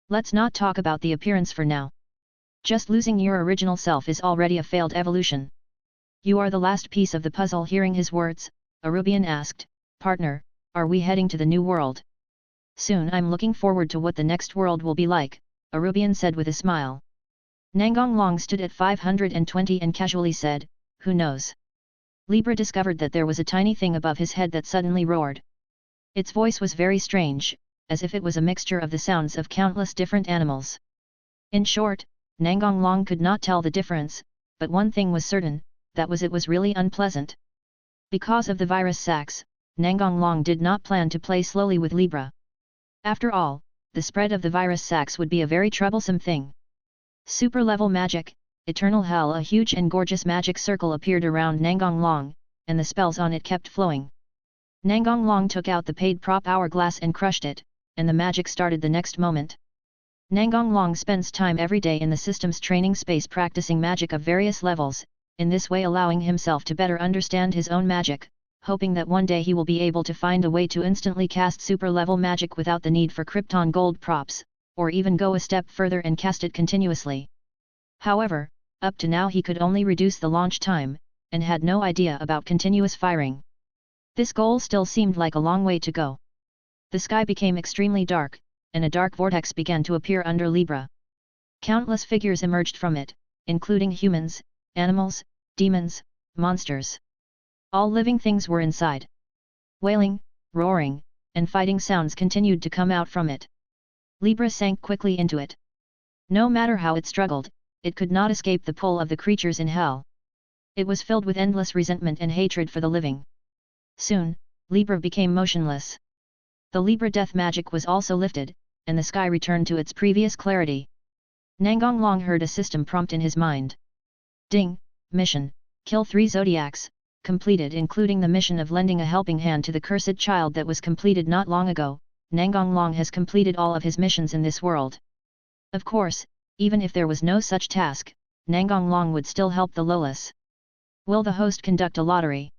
Let's not talk about the appearance for now. Just losing your original self is already a failed evolution. You are the last piece of the puzzle. Hearing his words, Arubian asked, Partner, are we heading to the new world? Soon. I'm looking forward to what the next world will be like, Arubian said with a smile. Nangong Long stood at 520 and casually said, Who knows? Libra discovered that there was a tiny thing above his head that suddenly roared. Its voice was very strange, as if it was a mixture of the sounds of countless different animals. In short, Nangong Long could not tell the difference, but one thing was certain, that was it was really unpleasant. Because of the virus sacs, Nangong Long did not plan to play slowly with Libra. After all, the spread of the virus sacs would be a very troublesome thing. Super-level magic, eternal hell. A huge and gorgeous magic circle appeared around Nangong Long, and the spells on it kept flowing. Nangong Long took out the paid prop hourglass and crushed it, and the magic started the next moment. Nangong Long spends time every day in the system's training space practicing magic of various levels, in this way allowing himself to better understand his own magic, hoping that one day he will be able to find a way to instantly cast super-level magic without the need for Krypton gold props, or even go a step further and cast it continuously. However, up to now he could only reduce the launch time, and had no idea about continuous firing. This goal still seemed like a long way to go. The sky became extremely dark, and a dark vortex began to appear under Libra. Countless figures emerged from it, including humans, animals, demons, monsters. All living things were inside. Wailing, roaring, and fighting sounds continued to come out from it. Libra sank quickly into it. No matter how it struggled, it could not escape the pull of the creatures in hell. It was filled with endless resentment and hatred for the living. Soon, Libra became motionless. The Libra death magic was also lifted, and the sky returned to its previous clarity. Nangong Long heard a system prompt in his mind. Ding! Mission, kill 3 zodiacs, completed, including the mission of lending a helping hand to the cursed child that was completed not long ago. Nangong Long has completed all of his missions in this world. Of course, even if there was no such task, Nangong Long would still help the lowless. Will the host conduct a lottery?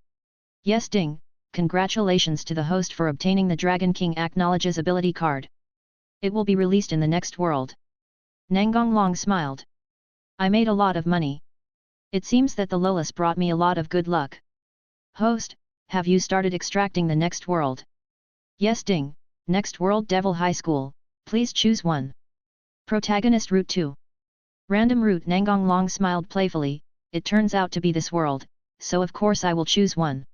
Yes. Ding! Congratulations to the host for obtaining the Dragon King Acknowledges ability card. It will be released in the next world. Nangong Long smiled. I made a lot of money. It seems that the lowless brought me a lot of good luck. Host, have you started extracting the next world? Yes. Ding! Next world Devil High School, please choose one. Protagonist Route 2. Random route. Nangong Long smiled playfully, it turns out to be this world, so of course I will choose one.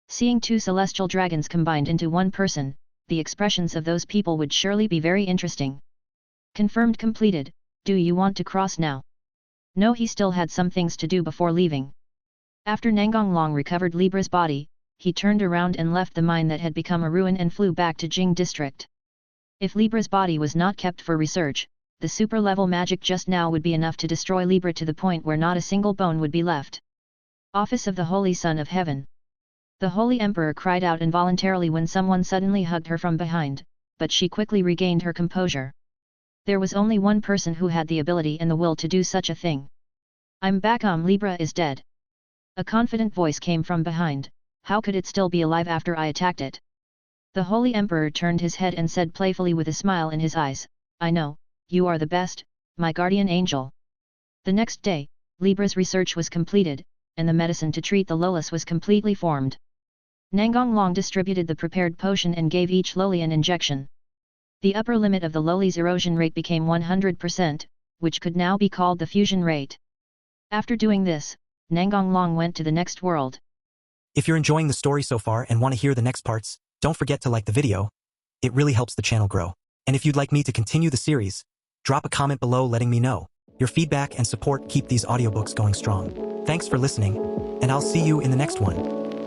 Seeing 2 celestial dragons combined into one person, the expressions of those people would surely be very interesting. Confirmed completed. Do you want to cross now? No, he still had some things to do before leaving. After Nangong Long recovered Libra's body, he turned around and left the mine that had become a ruin and flew back to Jing district. If Libra's body was not kept for research, the super-level magic just now would be enough to destroy Libra to the point where not a single bone would be left. Office of the Holy Son of Heaven. The Holy Emperor cried out involuntarily when someone suddenly hugged her from behind, but she quickly regained her composure. There was only one person who had the ability and the will to do such a thing. I'm back. Libra is dead. A confident voice came from behind. How could it still be alive after I attacked it? The Holy Emperor turned his head and said playfully with a smile in his eyes, I know, you are the best, my guardian angel. The next day, Libra's research was completed, and the medicine to treat the lowless was completely formed. Nangong Long distributed the prepared potion and gave each lowly an injection. The upper limit of the lowly's erosion rate became 100%, which could now be called the fusion rate. After doing this, Nangong Long went to the next world. If you're enjoying the story so far and want to hear the next parts, don't forget to like the video. It really helps the channel grow. And if you'd like me to continue the series, drop a comment below letting me know. Your feedback and support keep these audiobooks going strong. Thanks for listening, and I'll see you in the next one.